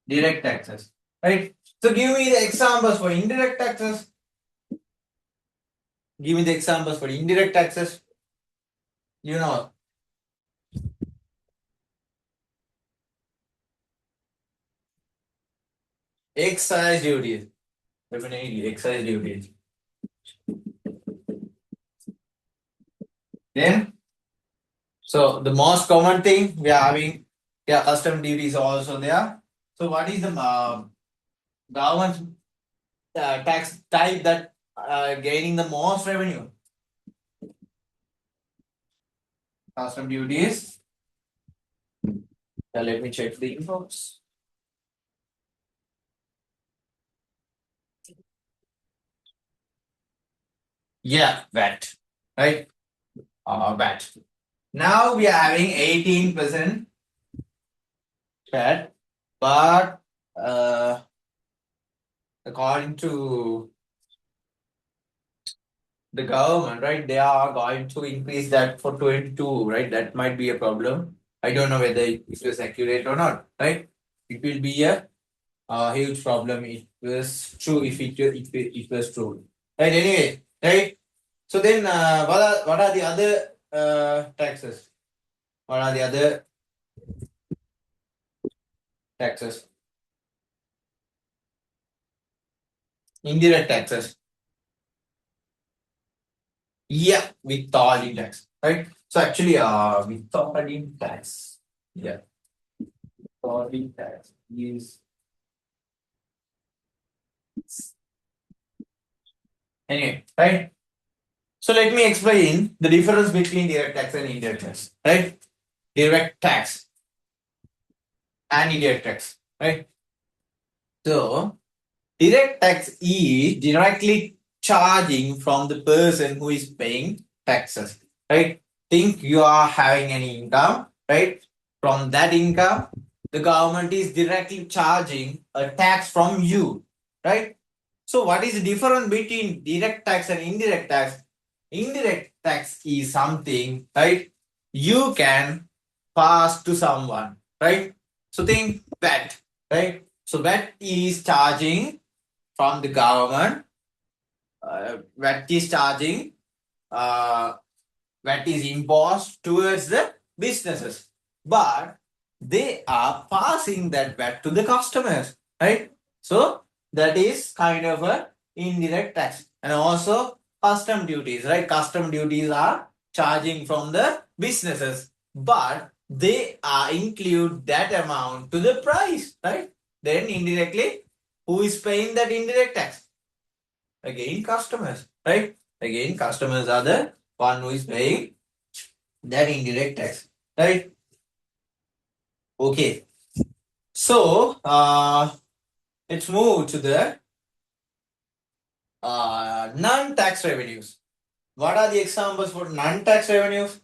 [SPEAKER 1] direct taxes, right? So give me the examples for indirect taxes. Give me the examples for indirect taxes. You know, excise duties. Definitely excise duties. Then, so the most common thing we are having, yeah, custom duties also there. So what is the government tax type that gaining the most revenue? Custom duties. Let me check the infos. Yeah, VAT, right? VAT. Now we are having 18% VAT, but according to the government, right, they are going to increase that for 22, right? That might be a problem. I don't know whether it was accurate or not, right? It will be a huge problem. It was true if it was true, right? Anyway, right? So then, what are the other taxes? What are the other taxes? Indirect taxes. Yeah, withholding tax, right? So actually, withholding tax. Yeah, withholding tax is anyway, right? So let me explain the difference between direct tax and indirect tax, right? Direct tax and indirect tax, right? So direct tax is directly charging from the person who is paying taxes, right? Think you are having any income, right? From that income, the government is directly charging a tax from you, right? So, what is the difference between direct tax and indirect tax? Indirect tax is something, right? You can pass to someone, right? So, think VAT, right? So, VAT is charging from the government, VAT is charging, uh, VAT is imposed towards the businesses, but they are passing that VAT to the customers, right? So that is kind of a indirect tax. And also custom duties, right? Custom duties are charging from the businesses, but they are include that amount to the price, right? Then indirectly, who is paying that indirect tax? Again, customers, right? Again, customers are the one who is paying that indirect tax, right? Okay. So let's move to the non-tax revenues. What are the examples for non-tax revenues?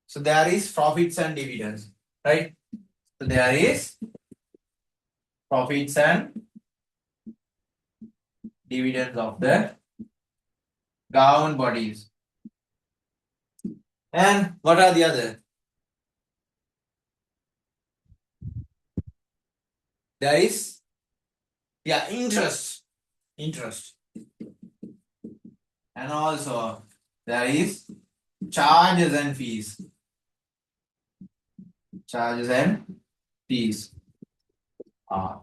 [SPEAKER 1] So there is profits and dividends, right? So there is profits and dividends of the government bodies. And what are the other? There is, yeah, interest, and also there is charges and fees, charges and fees. Uh,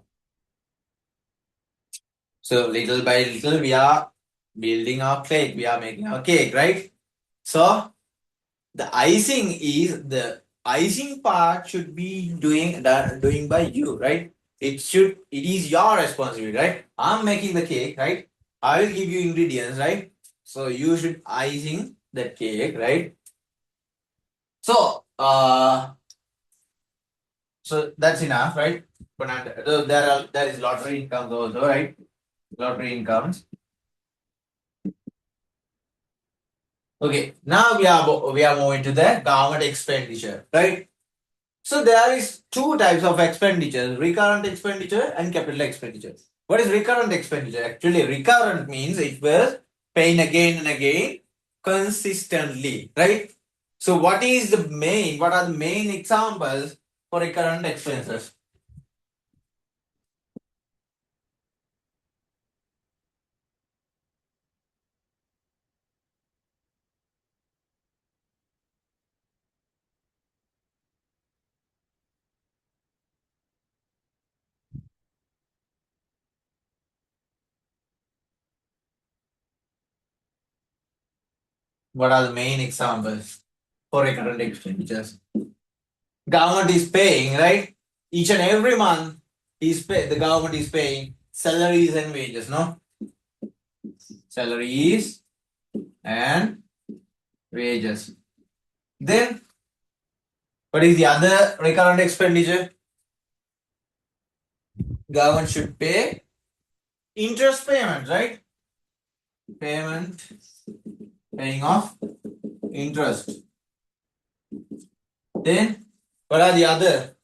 [SPEAKER 1] So little by little, we are building our cake. We are making our cake, right? So the icing part should be doing by you, right? It is your responsibility, right? I'm making the cake, right? I will give you ingredients, right? So you should icing the cake, right? So so that's enough, right? So there is lottery incomes also, right? Lottery incomes. Okay, now we are moving to the government expenditure, right? So there is two types of expenditure: recurrent expenditure and capital expenditure. What is recurrent expenditure? Actually, recurrent means it was paying again and again consistently, right? So what are the main examples for recurrent expenses? What are the main examples for recurrent expenditures? Government is paying, right? Each and every month the government is paying salaries and wages, no? Salaries and wages. Then what is the other recurrent expenditure? Government should pay interest payment, right? Paying off interest. Then what are the other?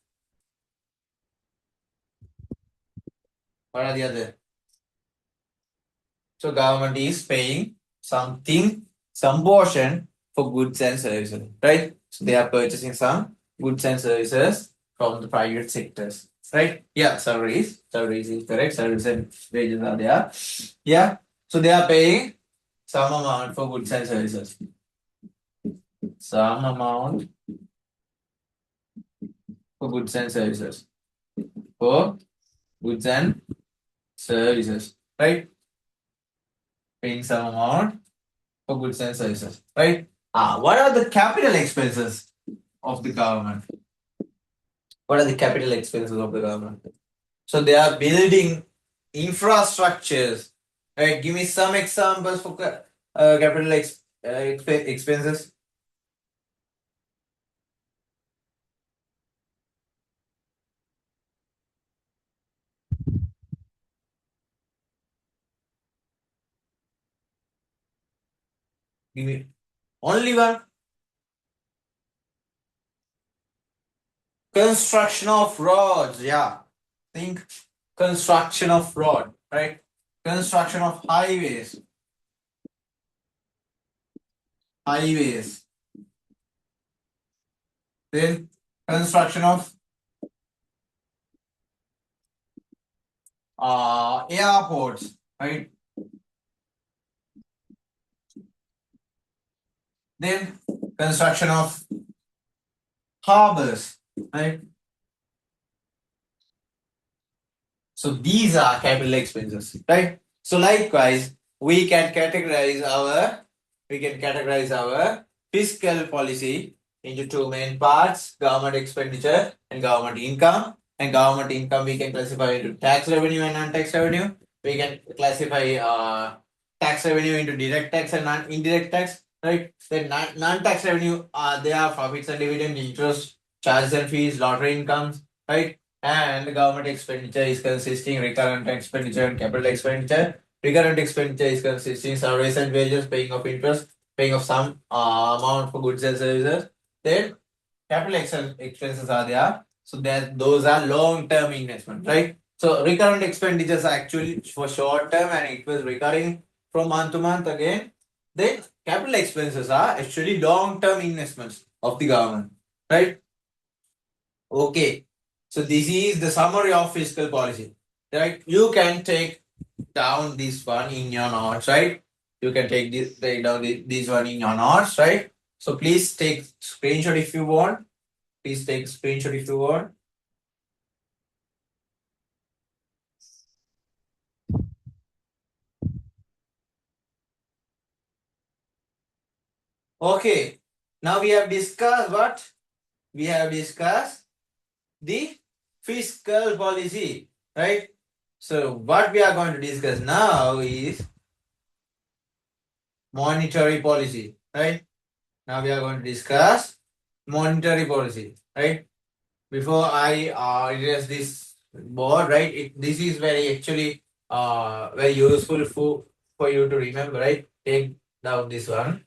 [SPEAKER 1] What are the other? So government is paying something, some portion for goods and services, right? So they are purchasing some goods and services from the private sectors, right? Yeah, salaries is correct. Salaries and wages are there. Yeah, so they are paying some amount for goods and services. Some amount for goods and services. For goods and services, right? Paying some amount for goods and services, right? What are the capital expenses of the government? What are the capital expenses of the government? So they are building infrastructures, right? Give me some examples for capital expenses. Give me only one. Construction of roads. Yeah. Think construction of road, right? Construction of highways. Highways. Then construction of airports, right? Then construction of harbors, right? So these are capital expenses, right? So likewise, we can categorize our fiscal policy into two main parts: government expenditure and government income. And government income we can classify into tax revenue and non-tax revenue. We can classify tax revenue into direct tax and indirect tax, right? Then non-tax revenue they are profits and dividend, interest, charges and fees, lottery incomes, right? And government expenditure is consisting recurrent expenditure and capital expenditure. Recurrent expenditure is consisting salaries and wages, paying of interest, paying of some amount for goods and services. Then capital expenses are there. So that those are long-term investment, right? So recurrent expenditures are actually for short term and it was recurring from month to month again. Then capital expenses are actually long-term investments of the government, right? Okay. So this is the summary of fiscal policy, right? You can take down this one in your notes, right? You can take down this one in your notes, right? So please take screenshot if you want. Please take screenshot if you want. Okay. Now we have discussed what? We have discussed the fiscal policy, right? So what we are going to discuss now is monetary policy, right? Now we are going to discuss monetary policy, right? Before I erase this board, right? This is very actually very useful for you to remember, right? Take down this one.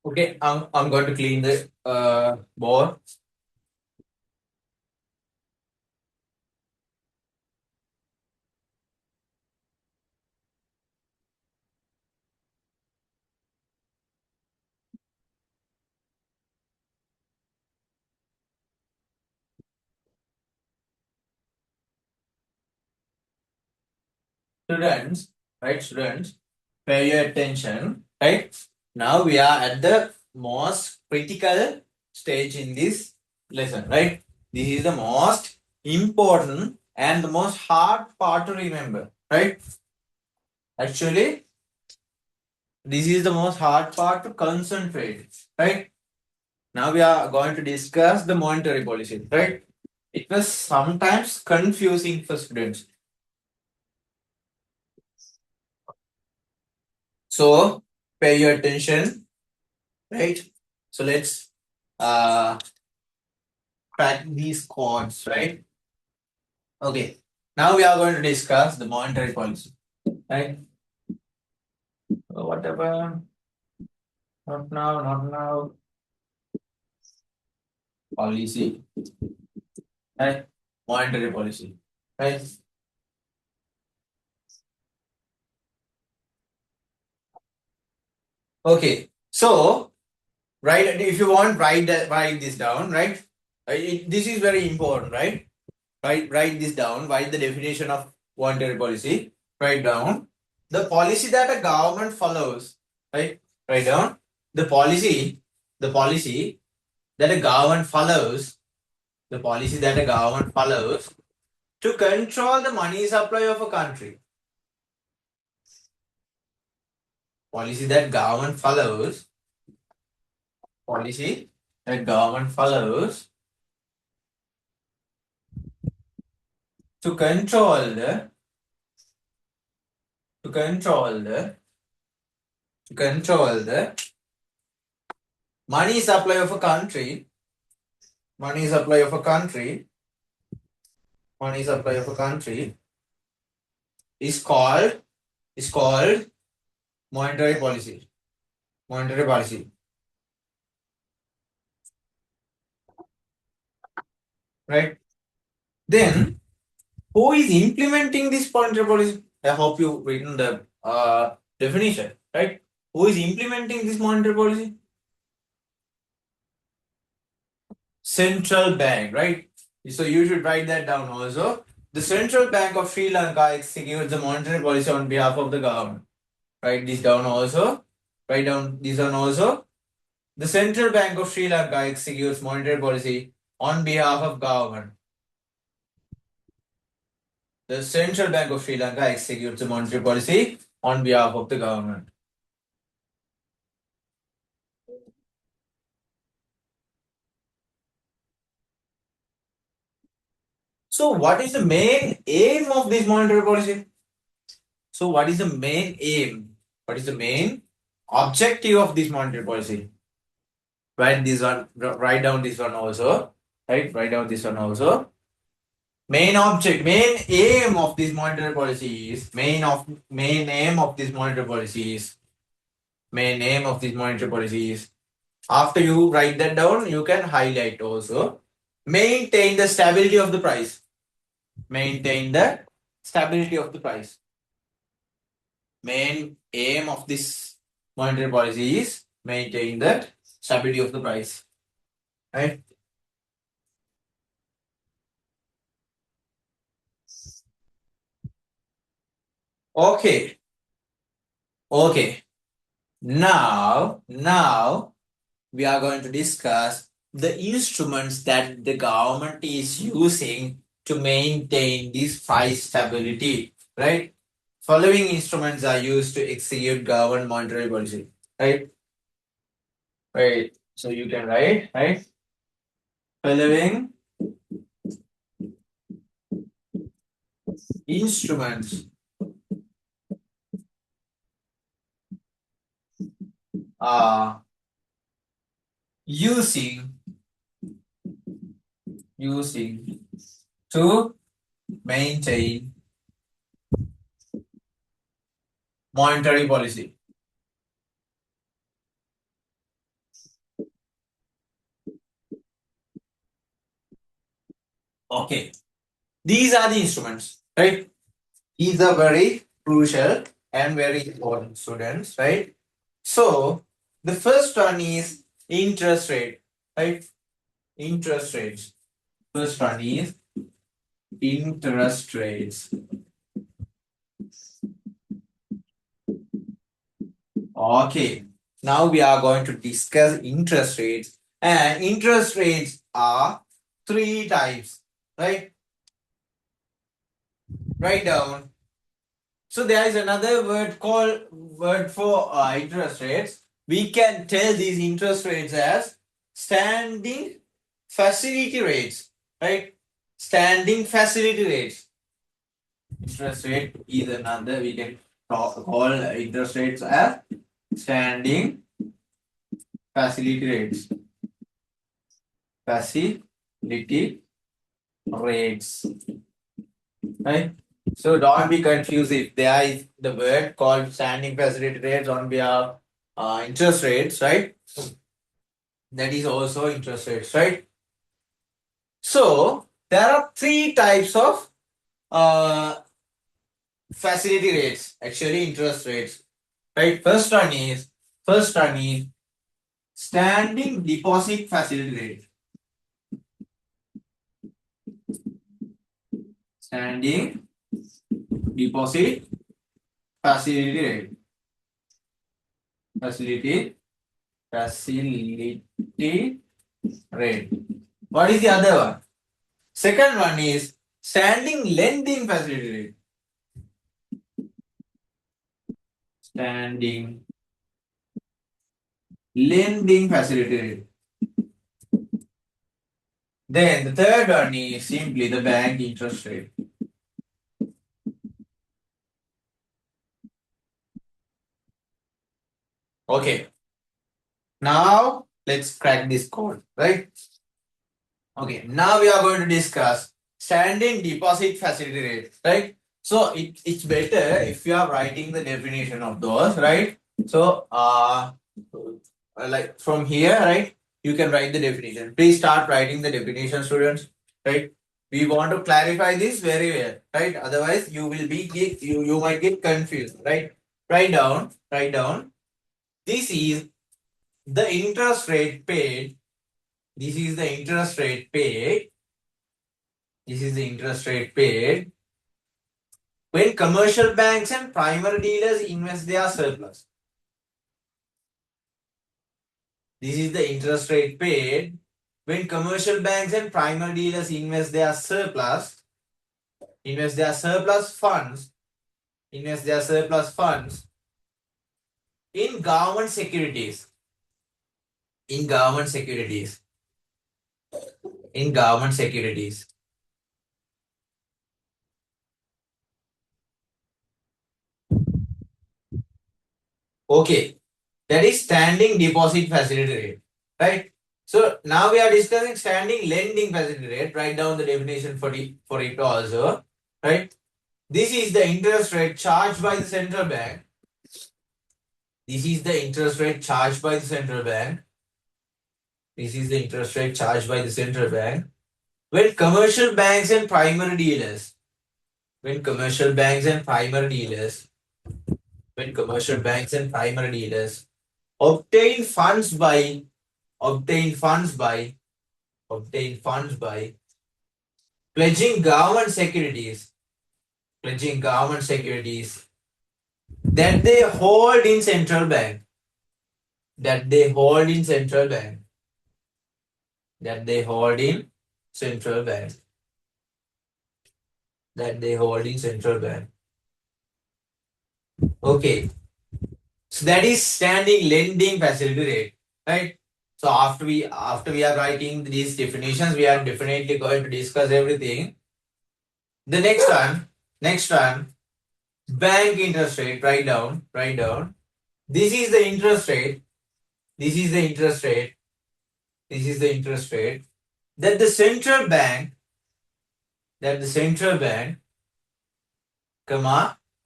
[SPEAKER 1] Okay, I'm going to clean the board. Students, right? Students, pay your attention, right? Now we are at the most critical stage in this lesson, right? This is the most important and the most hard part to remember, right? Actually, this is the most hard part to concentrate, right? Now we are going to discuss the monetary policy, right? It was sometimes confusing for students. So pay your attention, right? So let's crack these codes, right? Okay. Now we are going to discuss the monetary policy, right? Whatever. Not now, not now. Policy, right? Monetary policy, right? Okay. So, right, if you want, write this down, right? This is very important, right? Write this down. Write the definition of monetary policy. Write down the policy that a government follows. Right. Write down the policy. The policy that a government follows. The policy that a government follows to control the money supply of a country. Policy that government follows. Policy that government follows to control the to control the to control the money supply of a country. Money supply of a country. Money supply of a country is called monetary policy. Monetary policy. Right? Then who is implementing this monetary policy? I hope you've written the definition, right? Who is implementing this monetary policy? Central bank, right? So you should write that down also. The Central Bank of Sri Lanka executes the monetary policy on behalf of the government. Write this down also. Write down this one also. The Central Bank of Sri Lanka executes monetary policy on behalf of government. The Central Bank of Sri Lanka executes the monetary policy on behalf of the government. So what is the main aim of this monetary policy? So what is the main aim? What is the main objective of this monetary policy? Write this one, write down this one also. Right? Write down this one also. Main aim of this monetary policy is main aim of this monetary policy is main aim of this monetary policy is. After you write that down, you can highlight also. Maintain the stability of the price. Maintain the stability of the price. Main aim of this monetary policy is maintain the stability of the price. Right? Okay. Okay. Now we are going to discuss the instruments that the government is using to maintain this price stability, right? Following instruments are used to execute government monetary policy, right? Right. So you can write, right? Following instruments are using to maintain monetary policy. Okay. These are the instruments, right? These are very crucial and very important, students, right? So the first one is interest rate, right? Interest rates. First one is interest rates. Okay. Now we are going to discuss interest rates, and interest rates are three types, right? Write down. So there is another word for interest rates. We can tell these interest rates as standing facility rates, right? Standing facility rates. Interest rate is another, we can call interest rates as standing facility rates. Facility rates. Right? So don't be confused if there is the word called standing facility rates on behalf interest rates, right? That is also interest rates, right? So there are three types of facility rates, actually interest rates, right? First one is standing deposit facility rate. Standing deposit facility rate. Facility rate. What is the other one? Second one is standing lending facility rate. Standing lending facility rate. Then the third one is simply the bank interest rate. Okay. Now let's crack this code, right? Okay. Now we are going to discuss standing deposit facility rate, right? So it's better if you are writing the definition of those, right? So like from here, right? You can write the definition. Please start writing the definition, students, right? We want to clarify this very well, right? Otherwise, you will be you might get confused, right? Write down. This is the interest rate paid. This is the interest rate paid. This is the interest rate paid when commercial banks and primary dealers invest their surplus. This is the interest rate paid when commercial banks and primary dealers invest their surplus funds in government securities. In government securities. Okay, that is standing deposit facility rate, right? So now we are discussing standing lending facility rate. Write down the definition for it also, right? This is the interest rate charged by the central bank. This is the interest rate charged by the central bank. This is the interest rate charged by the central bank when commercial banks and primary dealers. When commercial banks and primary dealers. When commercial banks and primary dealers obtain funds by pledging government securities that they hold in central bank that they hold in central bank. Okay, so that is standing lending facility rate, right? So after we are writing these definitions, we are definitely going to discuss everything. The next one, bank interest rate. Write down. This is the interest rate that the central bank,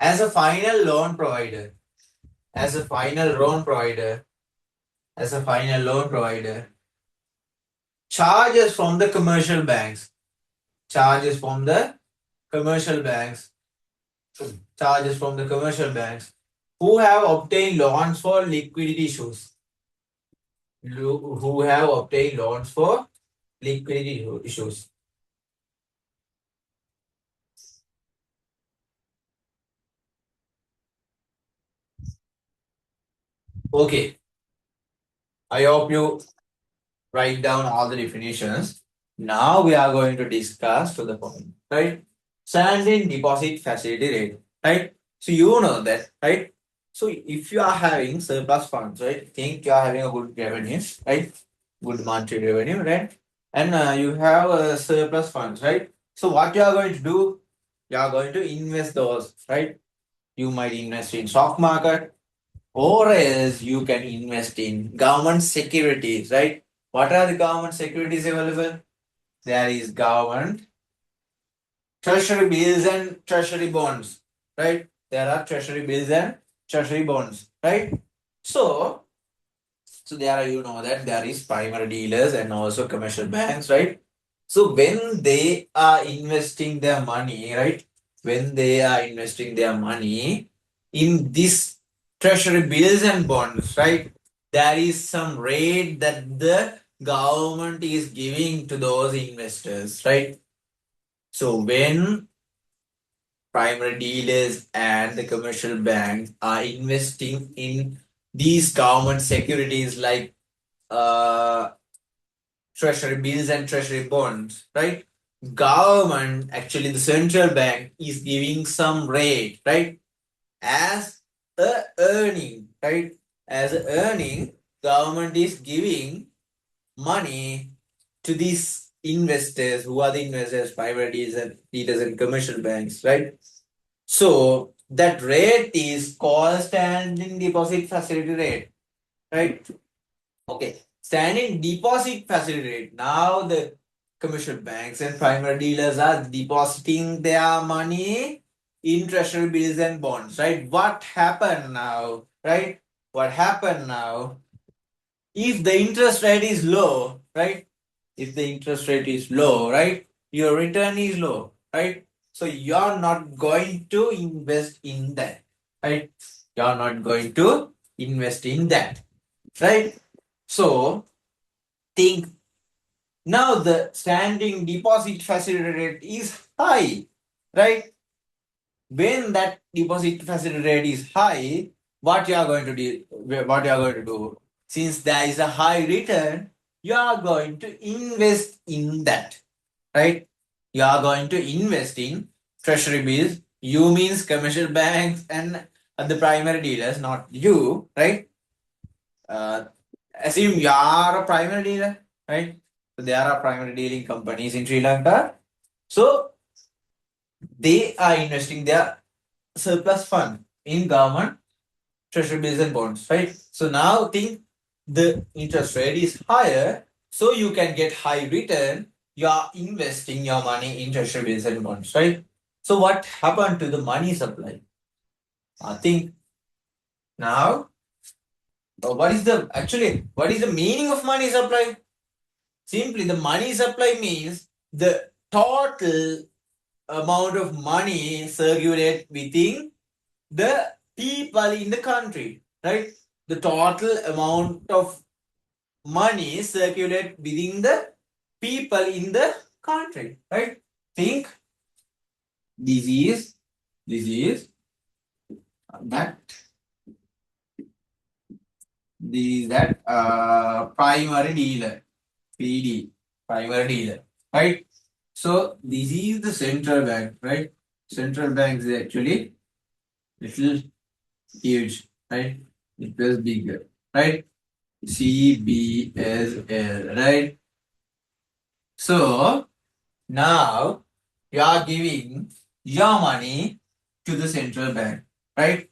[SPEAKER 1] as a final loan provider, charges from the commercial banks, who have obtained loans for liquidity issues. Okay, I hope you write down all the definitions. Now we are going to discuss to the point, right? Standing deposit facility rate, right? So you know that, right? So if you are having surplus funds, right? Think you are having a good revenue, right? Good monthly revenue, right? And you have surplus funds, right? So what you are going to do? You are going to invest those, right? You might invest in stock market, or else you can invest in government securities, right? What are the government securities available? There is government treasury bills and treasury bonds, right? There are treasury bills and treasury bonds, right? So there are, you know that there is primary dealers and also commercial banks, right? So when they are investing their money, right? When they are investing their money in this treasury bills and bonds, right? There is some rate that the government is giving to those investors, right? So when primary dealers and the commercial banks are investing in these government securities like treasury bills and treasury bonds, right? Government, actually, the central bank is giving some rate, right? As a earning, right? As a earning, government is giving money to these investors. Who are the investors? Private dealers and commercial banks, right? So that rate is called standing deposit facility rate, right? Okay, standing deposit facility rate. Now the commercial banks and primary dealers are depositing their money in treasury bills and bonds, right? What happened now, right? What happened now? If the interest rate is low, right? If the interest rate is low, right? Your return is low, right? So you're not going to invest in that, right? You're not going to invest in that, right? So think now the standing deposit facility rate is high, right? When that deposit facility rate is high, what you are going to do? What you are going to do? Since there is a high return, you are going to invest in that, right? You are going to invest in treasury bills. You means commercial banks and the primary dealers, not you, right? Uh, assume you are a primary dealer, right? So there are primary dealing companies in Sri Lanka. So they are investing their surplus fund in government treasury bills and bonds, right? So now think the interest rate is higher, so you can get high return. You are investing your money in treasury bills and bonds, right? So what happened to the money supply? I think now, what is the meaning of money supply? Simply, the money supply means the total amount of money circulate within the people in the country, right? The total amount of money circulate within the people in the country, right? Think this is that primary dealer, PD, primary dealer, right? So this is the central bank, right? Central bank is actually little huge, right? It was bigger, right? CBSL, right? So now you are giving your money to the central bank, right?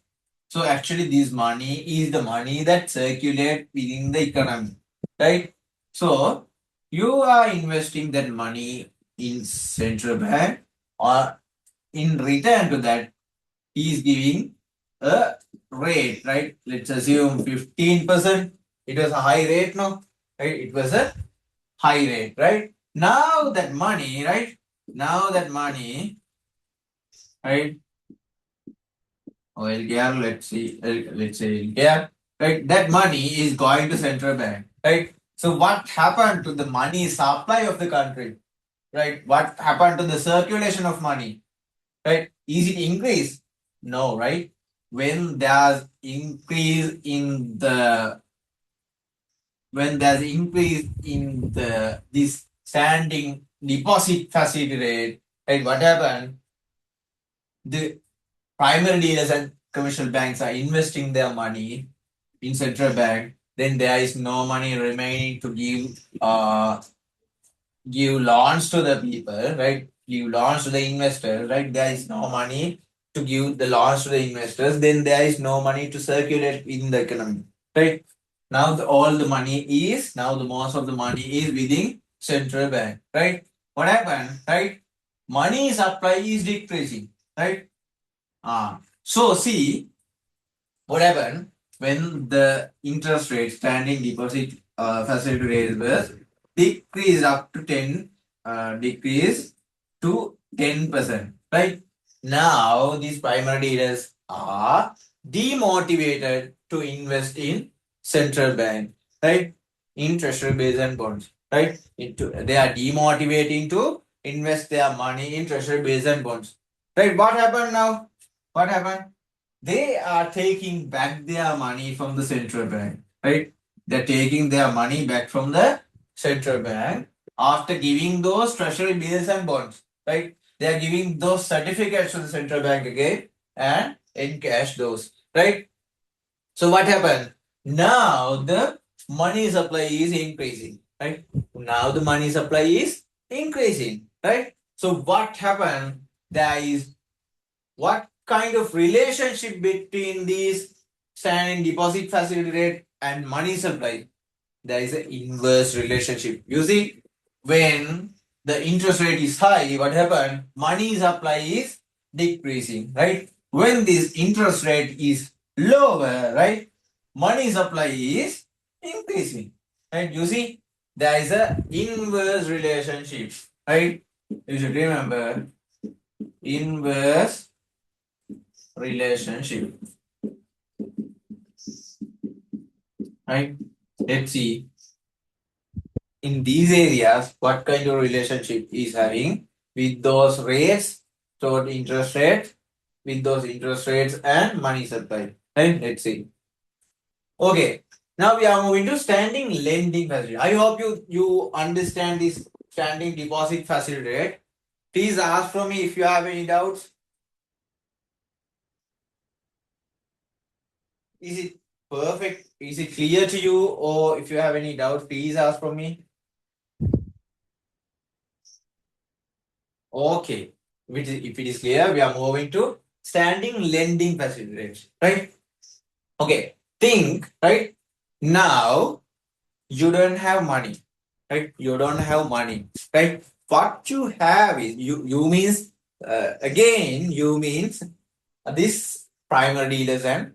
[SPEAKER 1] So actually, this money is the money that circulate within the economy, right? So you are investing that money in central bank, or in return to that, he is giving a rate, right? Let's assume 15%. It was a high rate, no? Right? It was a high rate, right? Now that money, right? Now that money, right? Or LKR, let's say LKR, right? That money is going to central bank, right? So what happened to the money supply of the country, right? What happened to the circulation of money, right? Is it increased? No, right? When there's increase in the this standing deposit facility rate, right? What happened? The primary dealers and commercial banks are investing their money in central bank. Then there is no money remaining to give loans to the people, right? Give loans to the investors, right? There is no money to give the loans to the investors. Then there is no money to circulate in the economy, right? Now the most of the money is within central bank, right? What happened, right? Money supply is decreasing, right? So see what happened when the interest rate standing deposit facility rate was decreased up to 10 decrease to 10%, right? Now these primary dealers are demotivated to invest in central bank, right? In treasury bills and bonds, right? They are demotivating to invest their money in treasury bills and bonds. Right? What happened now? What happened? They are taking back their money from the central bank. Right? They're taking their money back from the central bank after giving those treasury bills and bonds. Right? They are giving those certificates to the central bank again and encash those. Right? So what happened? Now the money supply is increasing, right? Now the money supply is increasing, right? So what happened? There is what kind of relationship between these standing deposit facility rate and money supply? There is an inverse relationship. You see, when the interest rate is high, what happened? Money supply is decreasing, right? When this interest rate is lower, right? Money supply is increasing, right? You see, there is a inverse relationship, right? You should remember inverse relationship, right? Let's see in these areas, what kind of relationship is having with those rates, stored interest rates, with those interest rates and money supply. Right? Let's see. Okay. Now we are moving to standing lending facility. I hope you understand this standing deposit facility rate. Please ask from me if you have any doubts. Is it perfect? Is it clear to you? Or if you have any doubts, please ask from me. Okay. If it is clear, we are moving to standing lending facilities, right? Okay. Think, right? Now you don't have money, right? You don't have money, right? What you have is you means again you means this primary dealers and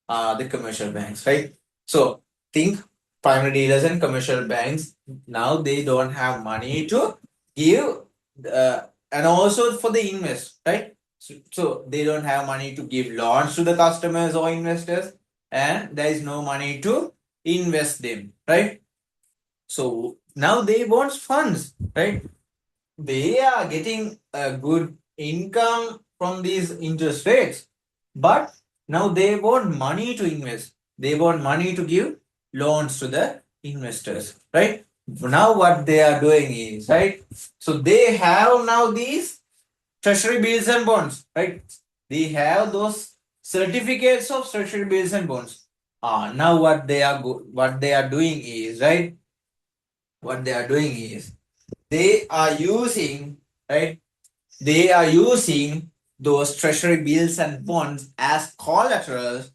[SPEAKER 1] the commercial banks, right? So think primary dealers and commercial banks now they don't have money to give, and also for the invest, right? So they don't have money to give loans to the customers or investors, and there is no money to invest them, right? So now they want funds, right? They are getting a good income from these interest rates, but now they want money to invest. They want money to give loans to the investors, right? Now what they are doing is, right? So they have now these treasury bills and bonds, right? They have those certificates of treasury bills and bonds. Now what they are doing is, right? What they are doing is they are using, right? They are using those treasury bills and bonds as collaterals,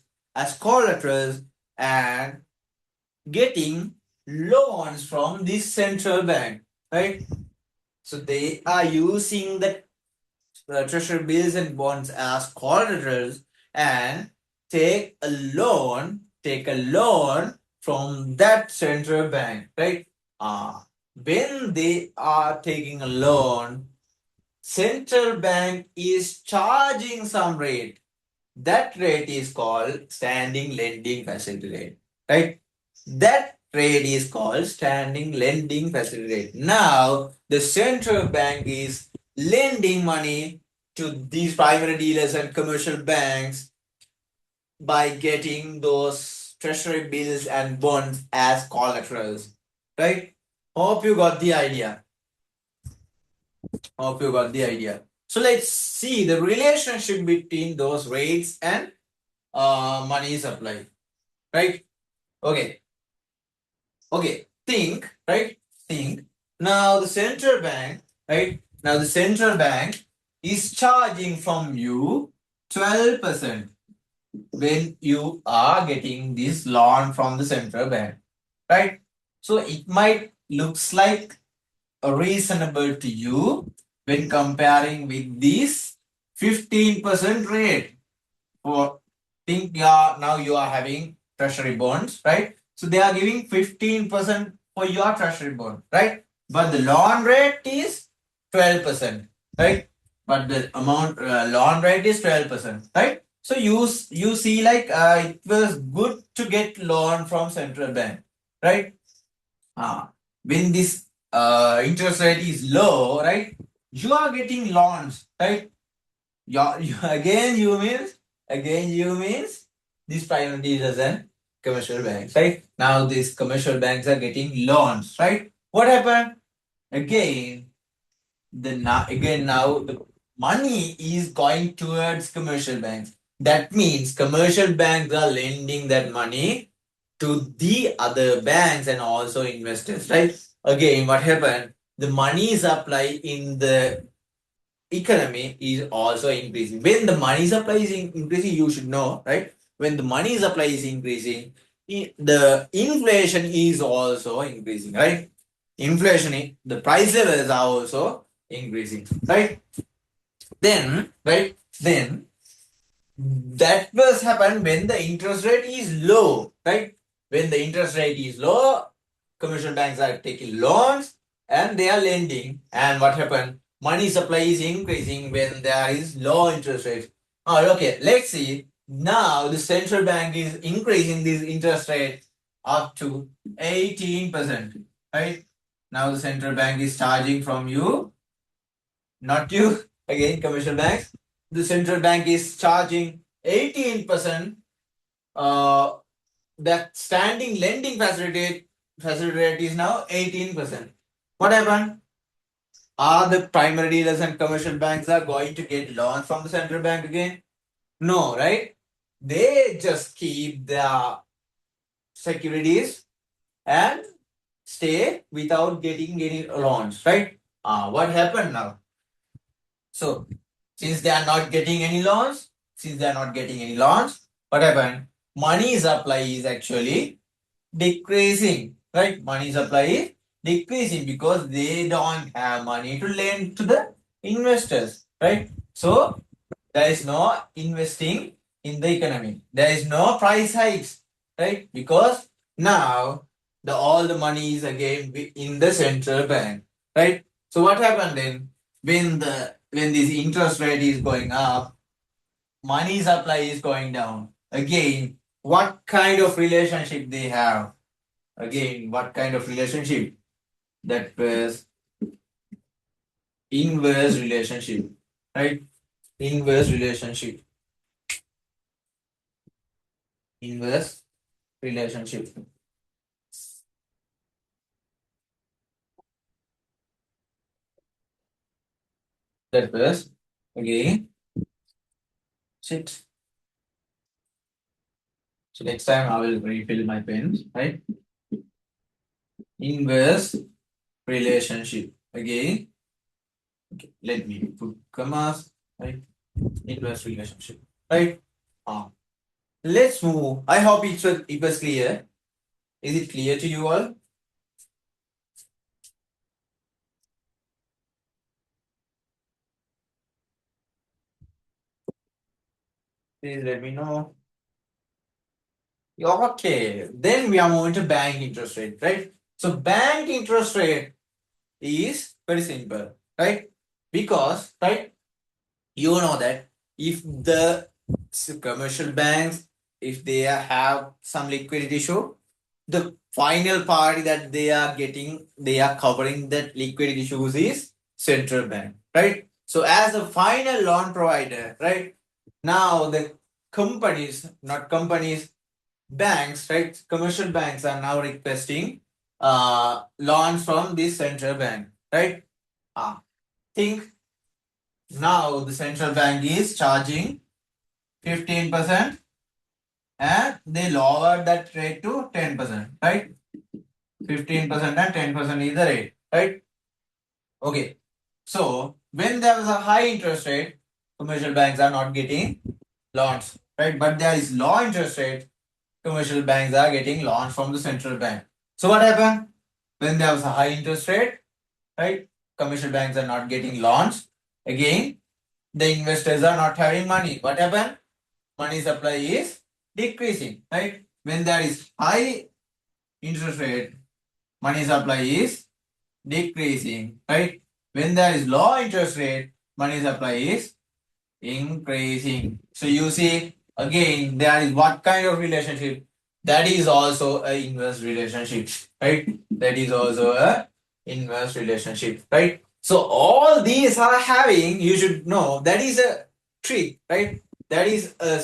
[SPEAKER 1] and getting loans from this central bank, right? So they are using the treasury bills and bonds as collaterals and take a loan from that central bank, right? When they are taking a loan, central bank is charging some rate. That rate is called standing lending facility rate, right? That rate is called standing lending facility rate. Now, the central bank is lending money to these primary dealers and commercial banks by getting those treasury bills and bonds as collaterals, right? Hope you got the idea. Hope you got the idea. So let's see the relationship between those rates and money supply, right? Okay. Okay. Think, right? Think. Now the central bank, right? Now the central bank is charging from you 12% when you are getting this loan from the central bank, right? So it might looks like reasonable to you when comparing with this 15% rate. For think now you are having treasury bonds, right? So they are giving 15% for your treasury bond, right? But the loan rate is 12%, right? But the amount loan rate is 12%, right? So you see like it was good to get loan from central bank, right? When this interest rate is low, right? You are getting loans, right? Again you means these private dealers and commercial banks, right? Now these commercial banks are getting loans, right? What happened? Again, now the money is going towards commercial banks. That means commercial banks are lending that money to the other banks and also investors, right? Again, what happened? The money supply in the economy is also increasing. When the money supply is increasing, you should know, right? When the money supply is increasing, the inflation is also increasing, right? The price levels are also increasing, right? Then that was happen when the interest rate is low, right? When the interest rate is low, commercial banks are taking loans and they are lending. And what happened? Money supply is increasing when there is low interest rate. Oh, okay. Let's see. Now the central bank is increasing this interest rate up to 18%. Right? Now the central bank is charging from you, not you, again, commercial banks. The central bank is charging 18%. That standing lending facility rate is now 18%. What happened? Are the primary dealers and commercial banks are going to get loans from the central bank again? No, right? They just keep their securities and stay without getting any loans, right? What happened now? So, since they are not getting any loans, what happened? Money supply is actually decreasing, right? Money supply is decreasing because they don't have money to lend to the investors, right? So there is no investing in the economy. There is no price hikes, right? Because now all the money is again in the central bank, right? So what happened then when this interest rate is going up, money supply is going down. Again, what kind of relationship they have? Again, what kind of relationship? That was inverse relationship, right? Inverse relationship. Inverse relationship. That was again shit. So next time I will refill my pens, right? Inverse relationship. Again, okay, let me put commas, right? Inverse relationship, right? Let's move. I hope it was clear. Is it clear to you all? Please let me know. Okay, then we are moving to bank interest rate, right? So bank interest rate is very simple, right? Because, right, you know that if the commercial banks, if they have some liquidity issue, the final party that they are getting, they are covering that liquidity issues is central bank, right? So as a final loan provider, right, now the companies, not companies, banks, right? Commercial banks are now requesting loans from this central bank, right? Think now the central bank is charging 15% and they lowered that rate to 10%, right? 15% and 10% is the rate, right? Okay. So when there is a high interest rate, commercial banks are not getting loans, right? But there is low interest rate, commercial banks are getting loans from the central bank. So what happened? When there was a high interest rate, right? Commercial banks are not getting loans. Again, the investors are not having money. What happened? Money supply is decreasing, right? When there is high interest rate, money supply is decreasing, right? When there is low interest rate, money supply is increasing. So you see, again, there is what kind of relationship? That is also a inverse relationship, right? That is also a inverse relationship, right? So all these are having, you should know that is a trick, right? That is a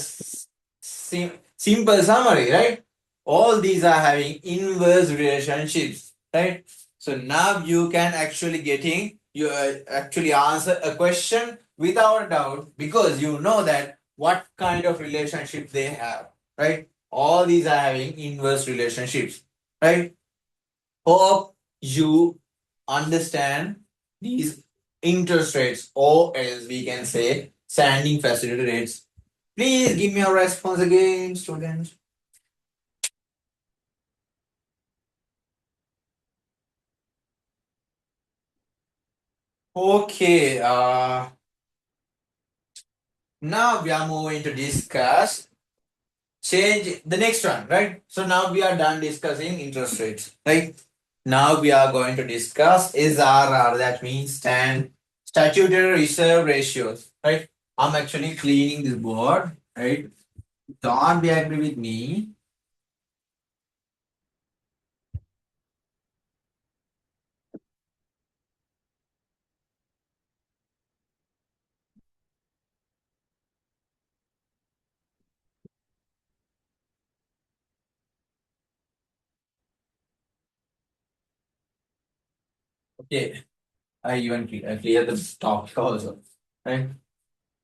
[SPEAKER 1] simple summary, right? All these are having inverse relationships, right? So now you can actually getting you actually answer a question without a doubt because you know that what kind of relationship they have, right? All these are having inverse relationships, right? Hope you understand these interest rates, or else we can say standing facility rates. Please give me a response again, students. Okay, now we are moving to discuss change the next one, right? So now we are done discussing interest rates, right? Now we are going to discuss SRR, that means statutory reserve ratios, right? I'm actually cleaning this board, right? Don't be angry with me. Okay, I even clear the topic also, right?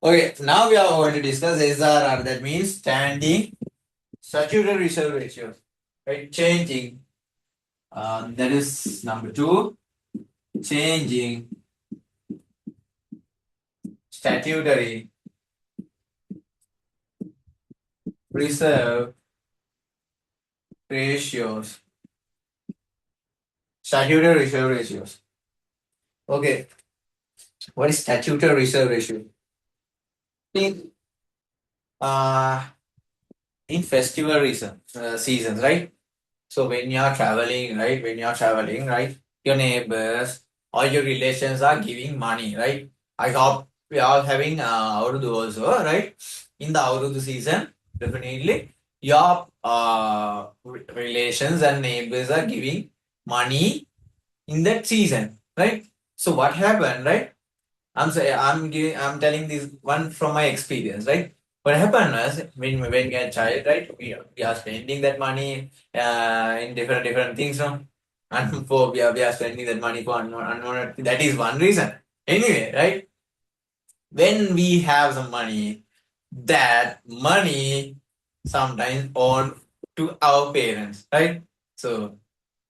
[SPEAKER 1] Okay, now we are going to discuss SRR, that means standing statutory reserve ratios, right? Changing, that is number two, changing statutory reserve ratios. Statutory reserve ratios. Okay, what is statutory reserve ratio? In, uh, in festival seasons, right? So when you are traveling, right? When you are traveling, right? Your neighbors or your relations are giving money, right? I hope we are having Aurudu also, right? In the Aurudu season, definitely your relations and neighbors are giving money in that season, right? So what happened, right? I'm telling this one from my experience, right? What happened was when we are child, right? We are spending that money in different things, no? And for we are spending that money for unknown, that is one reason. Anyway, right? When we have some money, that money sometimes owed to our parents, right? So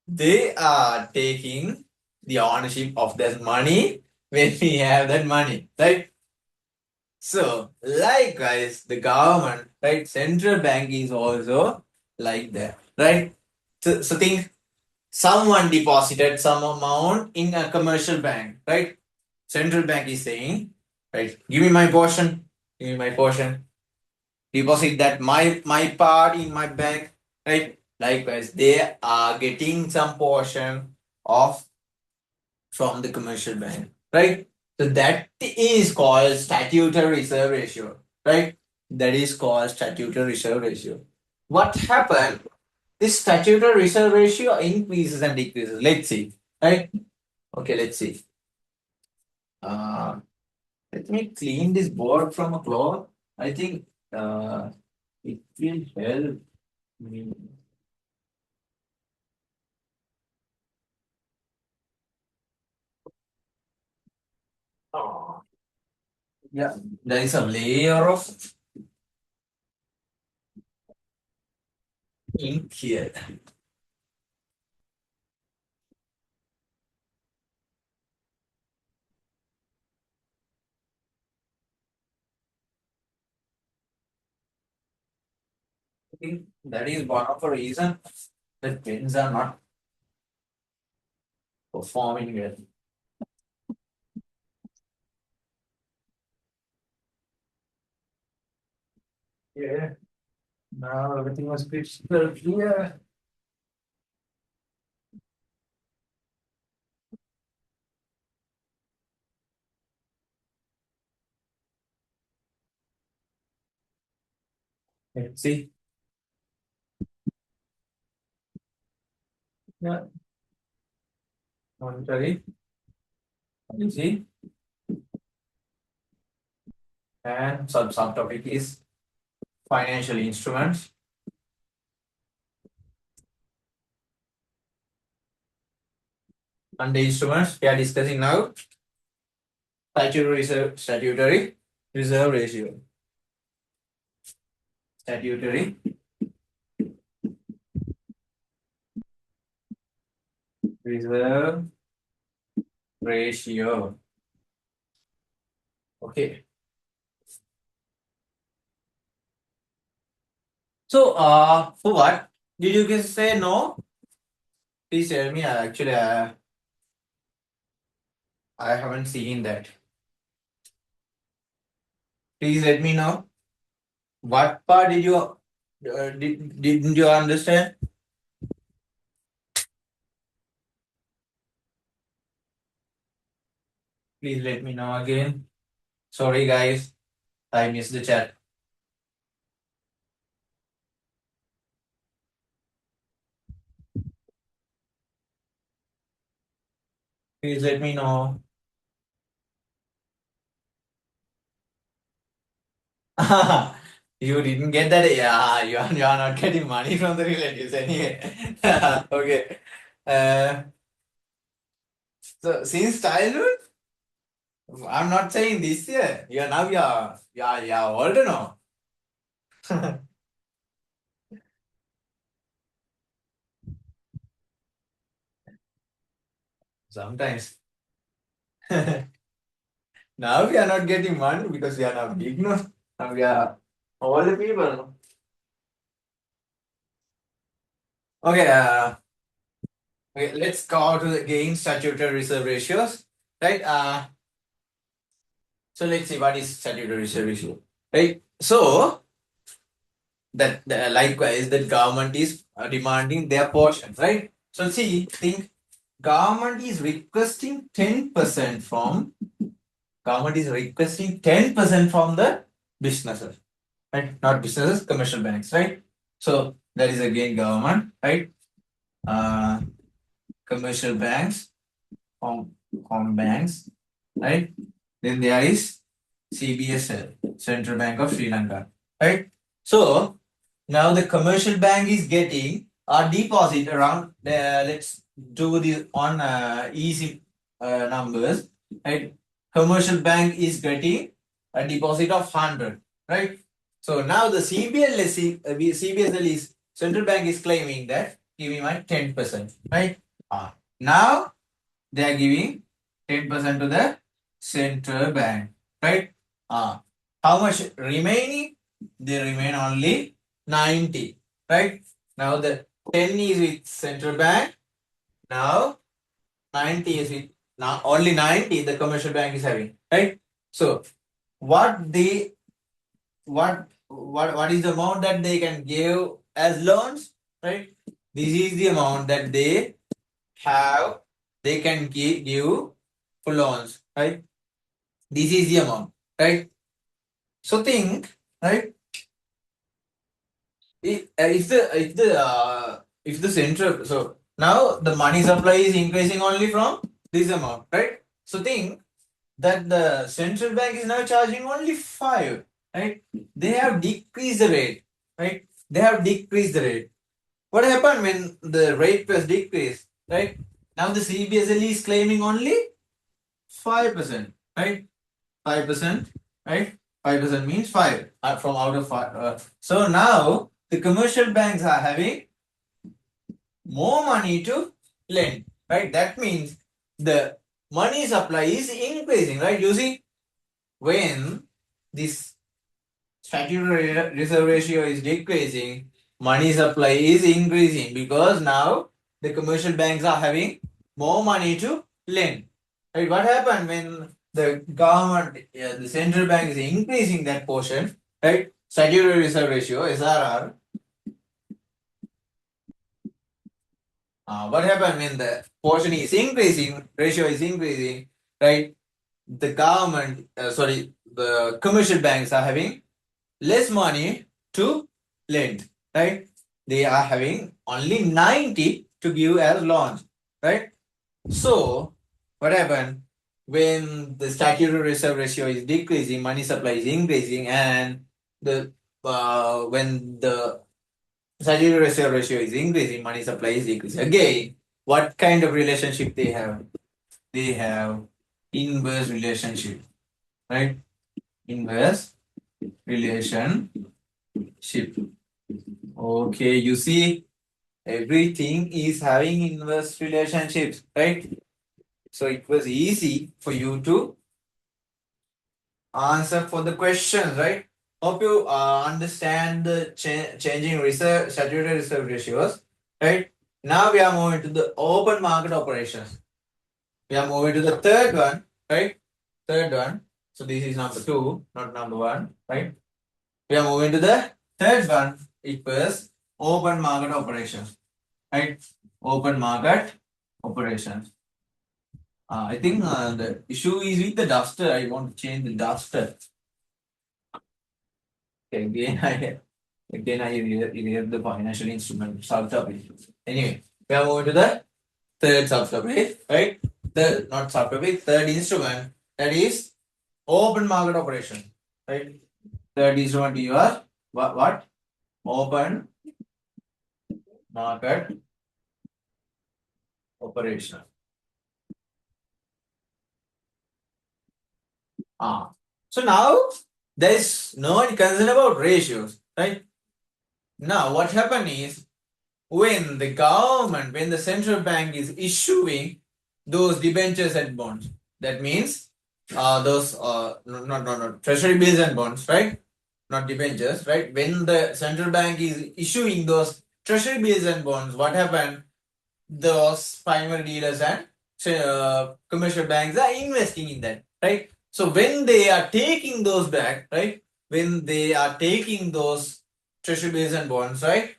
[SPEAKER 1] they are taking the ownership of that money when we have that money, right? So, likewise, the government, right? Central bank is also like that, right? So think someone deposited some amount in a commercial bank, right? Central bank is saying, right, give me my portion, give me my portion, deposit that my part in my bank, right? Likewise, they are getting some portion of from the commercial bank, right? So that is called statutory reserve ratio, right? That is called statutory reserve ratio. What happened? This statutory reserve ratio increases and decreases. Let's see, right? Okay, let's see. Uh, Let me clean this board from a cloth. I think it will help me. Oh, yeah, there is a layer of ink here. I think that is one of the reasons that pens are not performing well. Yeah, now everything was crystal clear. Let's see. Yeah, monetary. You see. and subtopic is financial instruments. Under instruments, we are discussing now statutory reserve ratio. Statutory reserve ratio. Okay. So, for what did you guys say no? Please tell me. Actually, I haven't seen that. Please let me know. What part did you didn't you understand? Please let me know again. Sorry, guys, I missed the chat. Please let me know. You didn't get that? Yeah, you are not getting money from the relatives anyway. Okay. Uh, so since childhood, I'm not saying this year. You're older now. Sometimes. Now we are not getting money because we are now big now. Now we are older people. Okay, okay, let's go to the gain statutory reserve ratios. Right? So let's see what is statutory reserve ratio. Right? So that likewise the government is demanding their portion, right? So see, think government is requesting 10% from the businesses, right? Not businesses, commercial banks, right? So that is again government, right? Commercial banks, com banks, right? Then there is CBSL, Central Bank of Sri Lanka, right? So now the commercial bank is getting a deposit around. Let's do this on easy numbers, right? Commercial bank is getting a deposit of 100, right? So now the CBSL is central bank is claiming that give me my 10%, right? Now they are giving 10% to the central bank, right? How much remaining? They remain only 90, right? Now the 10 is with central bank. Now 90 is with now only 90 the commercial bank is having, right? So what they what is the amount that they can give as loans, right? This is the amount that they have they can give for loans, right? This is the amount, right? So think, right? If the central, so now the money supply is increasing only from this amount, right? So think that the central bank is now charging only 5, right? They have decreased the rate, right? They have decreased the rate. What happened when the rate was decreased, right? Now the CBSL is claiming only 5%, right? 5%, right? 5% means 5 from out of 5. So now the commercial banks are having more money to lend, right? That means the money supply is increasing, right? You see, when this statutory reserve ratio is decreasing, money supply is increasing because now the commercial banks are having more money to lend. Right? What happened when the government, the central bank is increasing that portion, right? Statutory reserve ratio (SRR). What happened when the portion is increasing, ratio is increasing, right? The government, the commercial banks are having less money to lend, right? They are having only 90 to give as loans, right? So what happened? when the statutory reserve ratio is decreasing, money supply is increasing, and the when the statutory reserve ratio is increasing, money supply is decreasing. Again, what kind of relationship they have? They have inverse relationship, right? Inverse relationship. Okay, you see, everything is having inverse relationships, right? So it was easy for you to answer for the questions, right? Hope you understand the changing reserve statutory reserve ratios, right? Now we are moving to the open market operations. We are moving to the third one, right? Third one. So this is number 2, not number 1, right? We are moving to the third one. It was open market operations, right? Open market operations. I think the issue is with the duster. I want to change the duster. Okay, again I hear the financial instrument subtopic. Anyway, we are moving to the third subtopic, right? The not subtopic, third instrument, that is open market operation, right? Third instrument you are what? Open market operation. So now there is no concern about ratios, right? Now what happened is when the government, when the central bank is issuing those debentures and bonds, that means those not treasury bills and bonds, right? Not debentures, right? When the central bank is issuing those treasury bills and bonds, what happened? Those primary dealers and commercial banks are investing in that, right? So when they are taking those back, right? When they are taking those treasury bills and bonds, right?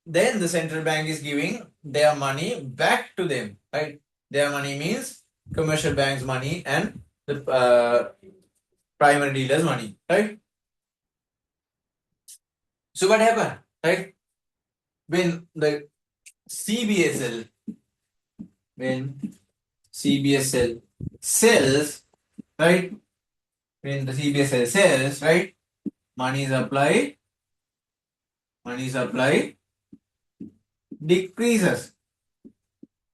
[SPEAKER 1] Then the central bank is giving their money back to them, right? Their money means commercial banks' money and the primary dealers' money, right? So what happened, right? When the CBSL, when CBSL sells, right? When the CBSL sells, right? Money supply decreases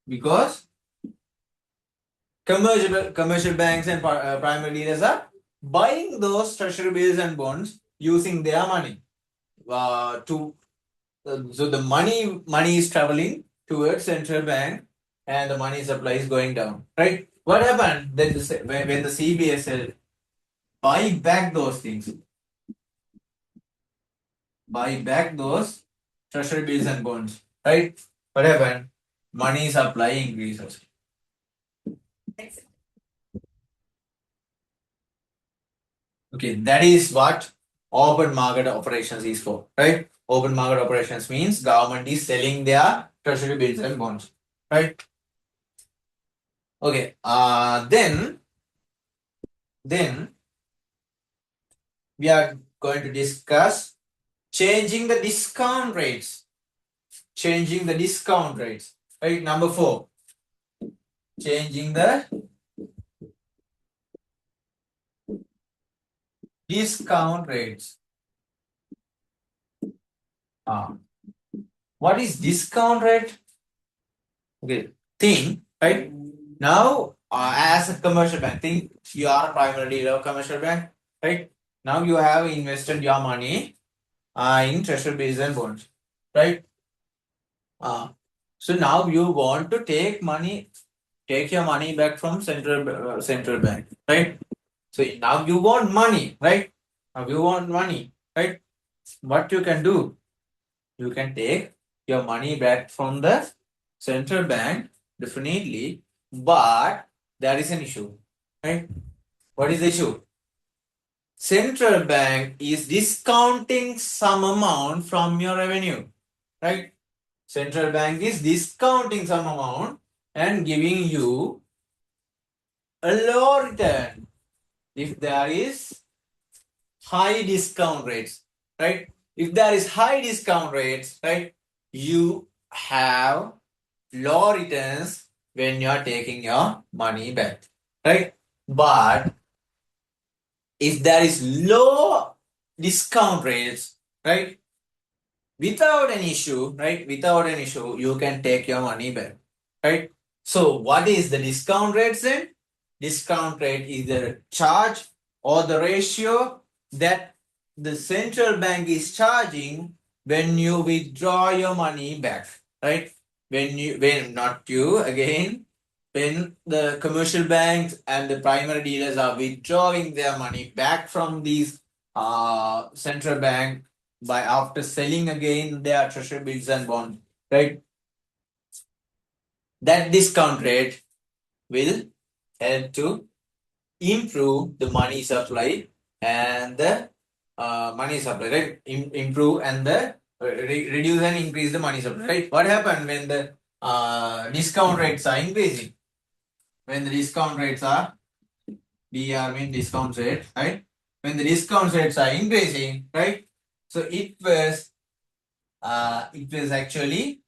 [SPEAKER 1] because commercial banks and primary dealers are buying those treasury bills and bonds using their money to so the money is traveling towards central bank and the money supply is going down, right? What happened then when the CBSL buy back those things, buy back those treasury bills and bonds, right? What happened? Money supply increases. Okay, that is what open market operations is for, right? Open market operations means government is selling their treasury bills and bonds, right? Okay, then we are going to discuss changing the discount rates. Changing the discount rates, right? Number 4, changing the discount rates. What is discount rate? Okay, think, right? Now, as a commercial bank, think you are a primary dealer of commercial bank, right? Now you have invested your money in treasury bills and bonds, right? So now you want to take your money back from central bank, right? So now you want money, right? Now you want money, right? What you can do? You can take your money back from the central bank, definitely, but there is an issue, right? What is the issue? Central bank is discounting some amount from your revenue, right? Central bank is discounting some amount and giving you a low return if there is high discount rates, right? If there is high discount rates, right, you have low returns when you are taking your money back, right? But if there is low discount rates, right? Without an issue, right? Without an issue, you can take your money back, right? So what is the discount rate then? Discount rate is the charge or the ratio that the central bank is charging when you withdraw your money back, right? When not you again, when the commercial banks and the primary dealers are withdrawing their money back from these central bank by after selling again their treasury bills and bonds, right? That discount rate will help to improve the money supply and the money supply, right? Improve and the reduce and increase the money supply, right? What happened when the discount rates are increasing? When the discount rates are DR mean discount rate, right? When the discount rates are increasing, right? So it was actually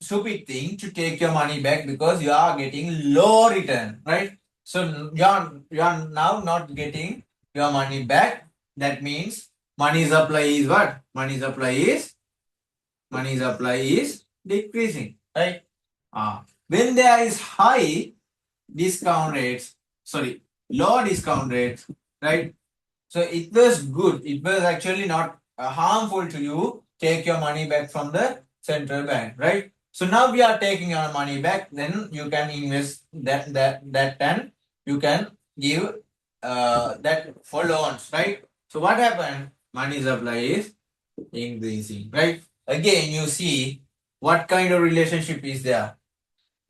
[SPEAKER 1] stupid thing to take your money back because you are getting low return, right? So you are now not getting your money back. That means money supply is what? Money supply is decreasing, right? When there is high discount rates, sorry, low discount rates, right? So it was good. It was actually not harmful to you. Take your money back from the central bank, right? So now we are taking your money back. Then you can invest that and you can give that for loans, right? So what happened? Money supply is increasing, right? Again, you see what kind of relationship is there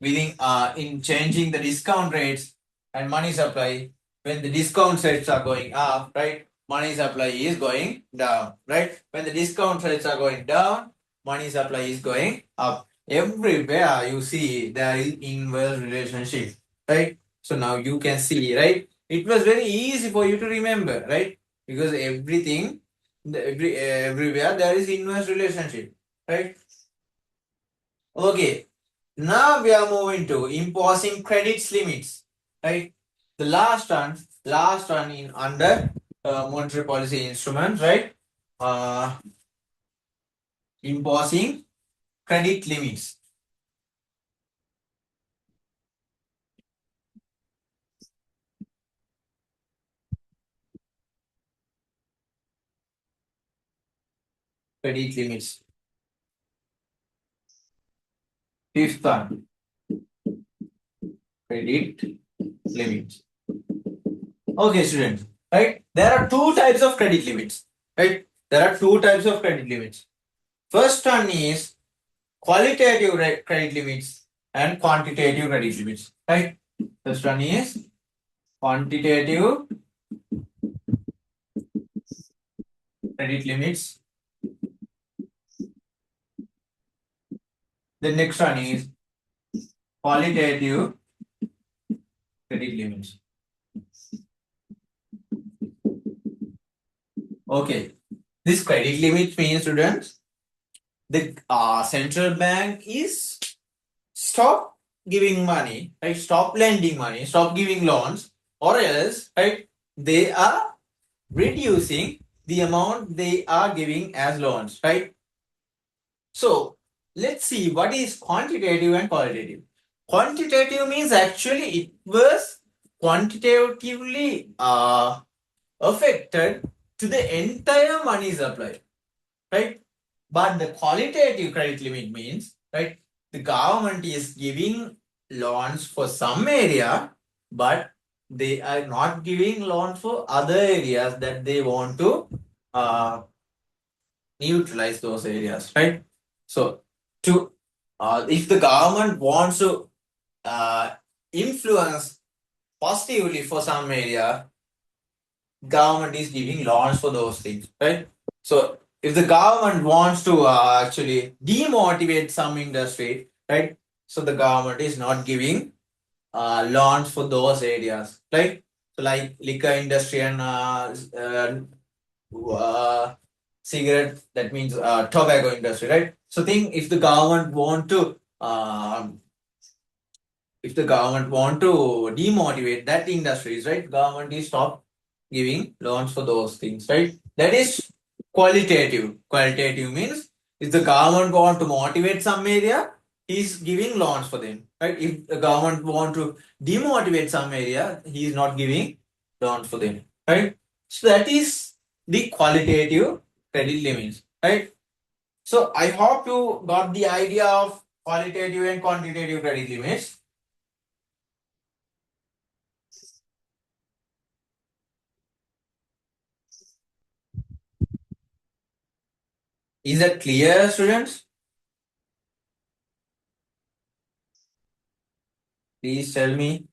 [SPEAKER 1] within in changing the discount rates and money supply. When the discount rates are going up, right, money supply is going down, right? When the discount rates are going down, money supply is going up. Everywhere you see there is inverse relationship, right? So now you can see, right? It was very easy for you to remember, right? Because everywhere there is inverse relationship, right? Okay, now we are moving to imposing credits limits, right? The last one in under monetary policy instrument, right? Uh, Imposing credit limits. Credit limits. Fifth one, credit limits. Okay, students, right? There are two types of credit limits, right? There are two types of credit limits. First one is qualitative credit limits and quantitative credit limits, right? First one is quantitative credit limits. The next one is qualitative credit limits. Okay, this credit limit means, students, the central bank is stop giving money, right? Stop lending money, stop giving loans, or else, right? They are reducing the amount they are giving as loans, right? So let's see what is quantitative and qualitative. Quantitative means actually it was quantitatively affected to the entire money supply, right? But the qualitative credit limit means, right, the government is giving loans for some area, but they are not giving loans for other areas that they want to uh, utilize those areas, right? So, to if the government wants to influence positively for some area, government is giving loans for those things, right? So, if the government wants to actually demotivate some industry, right? So the government is not giving loans for those areas, right? So like liquor industry and cigarette, that means tobacco industry, right? So think if the government want to if the government want to demotivate that industries, right? Government is stop giving loans for those things, right? That is qualitative. Qualitative means if the government want to motivate some area, he's giving loans for them, right? If the government want to demotivate some area, he is not giving loans for them, right? So that is the qualitative credit limits, right? So I hope you got the idea of qualitative and quantitative credit limits. Is that clear, students? Please tell me.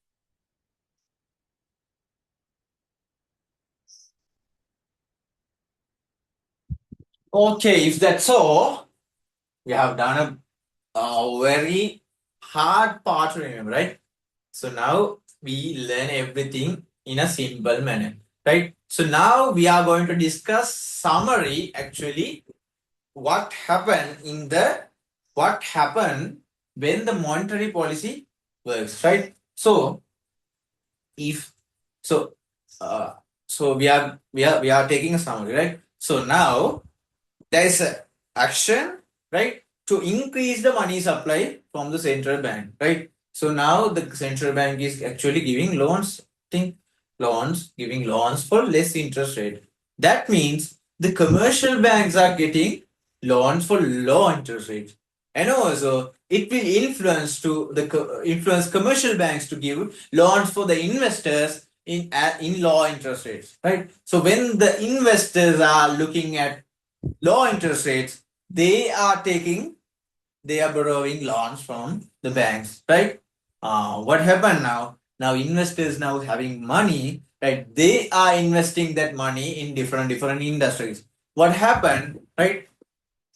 [SPEAKER 1] Okay, if that's so, we have done a very hard part to remember, right? So now we learn everything in a simple manner, right? So now we are going to discuss summary actually what happened when the monetary policy works, right? So if so so we are taking a summary, right? So now there is a action, right, to increase the money supply from the central bank, right? So now the central bank is actually giving loans, giving loans for less interest rate. That means the commercial banks are getting loans for low interest rates, and also it will influence commercial banks to give loans for the investors in low interest rates, right? So when the investors are looking at low interest rates, they are borrowing loans from the banks, right? What happened now? Now investors now having money, right? They are investing that money in different industries. What happened, right?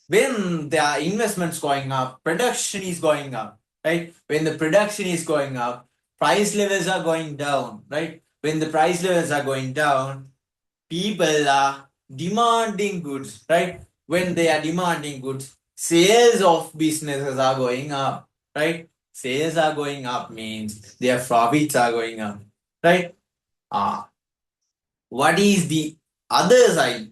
[SPEAKER 1] When their investments going up, production is going up, right? When the production is going up, price levels are going down, right? When the price levels are going down, people are demanding goods, right? When they are demanding goods, sales of businesses are going up, right? Sales are going up means their profits are going up, right? Ah, what is the other side?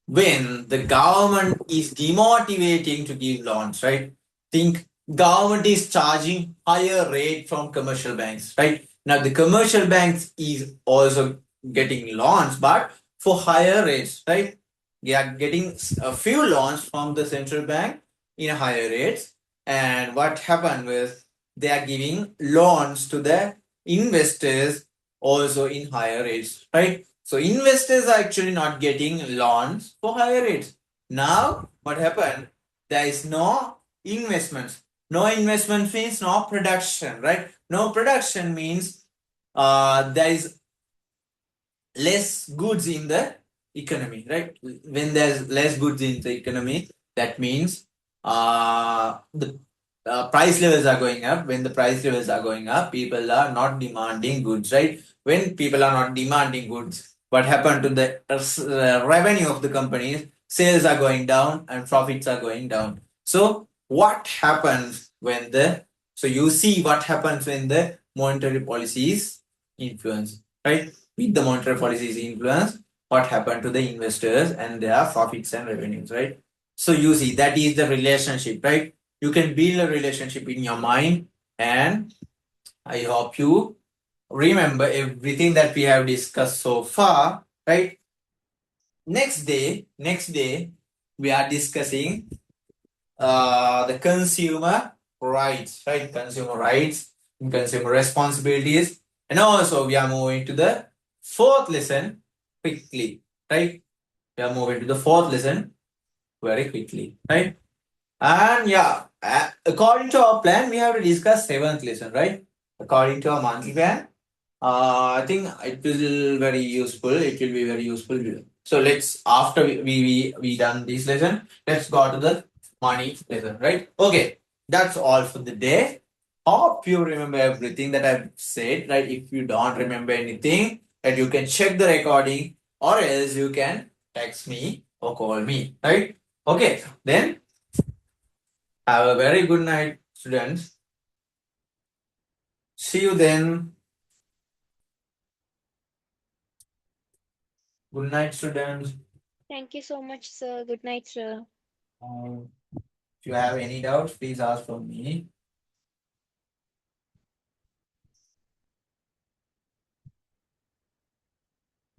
[SPEAKER 1] When the government is demotivating to give loans, right? Think government is charging higher rate from commercial banks, right? Now the commercial banks is also getting loans, but for higher rates, right? They are getting a few loans from the central bank in higher rates. And what happened was they are giving loans to the investors also in higher rates, right? So investors are actually not getting loans for higher rates. Now, what happened? There is no investments. No investment means no production, right? No production means there is less goods in the economy, right? When there's less goods in the economy, that means the price levels are going up. When the price levels are going up, people are not demanding goods, right? When people are not demanding goods, what happened to the revenue of the companies? Sales are going down and profits are going down. So what happens when the so you see what happens when the monetary policy is influenced, right? With the monetary policy is influenced, what happened to the investors and their profits and revenues, right? So you see that is the relationship, right? You can build a relationship in your mind, and I hope you remember everything that we have discussed so far, right? Next day, we are discussing the consumer rights, right? Consumer rights and consumer responsibilities. And also we are moving to the fourth lesson quickly, right? We are moving to the fourth lesson very quickly, right? And yeah, according to our plan, we have to discuss seventh lesson, right? According to our monthly plan, I think it will very useful. It will be very useful. So let's after we done this lesson, let's go to the money lesson, right? Okay, that's all for the day. Hope you remember everything that I've said, right? If you don't remember anything, that you can check the recording, or else you can text me or call me, right? Okay, then have a very good night, students. See you then. Good night, students.
[SPEAKER 2] Thank you so much, sir. Good night, sir.
[SPEAKER 1] If you have any doubts, please ask from me.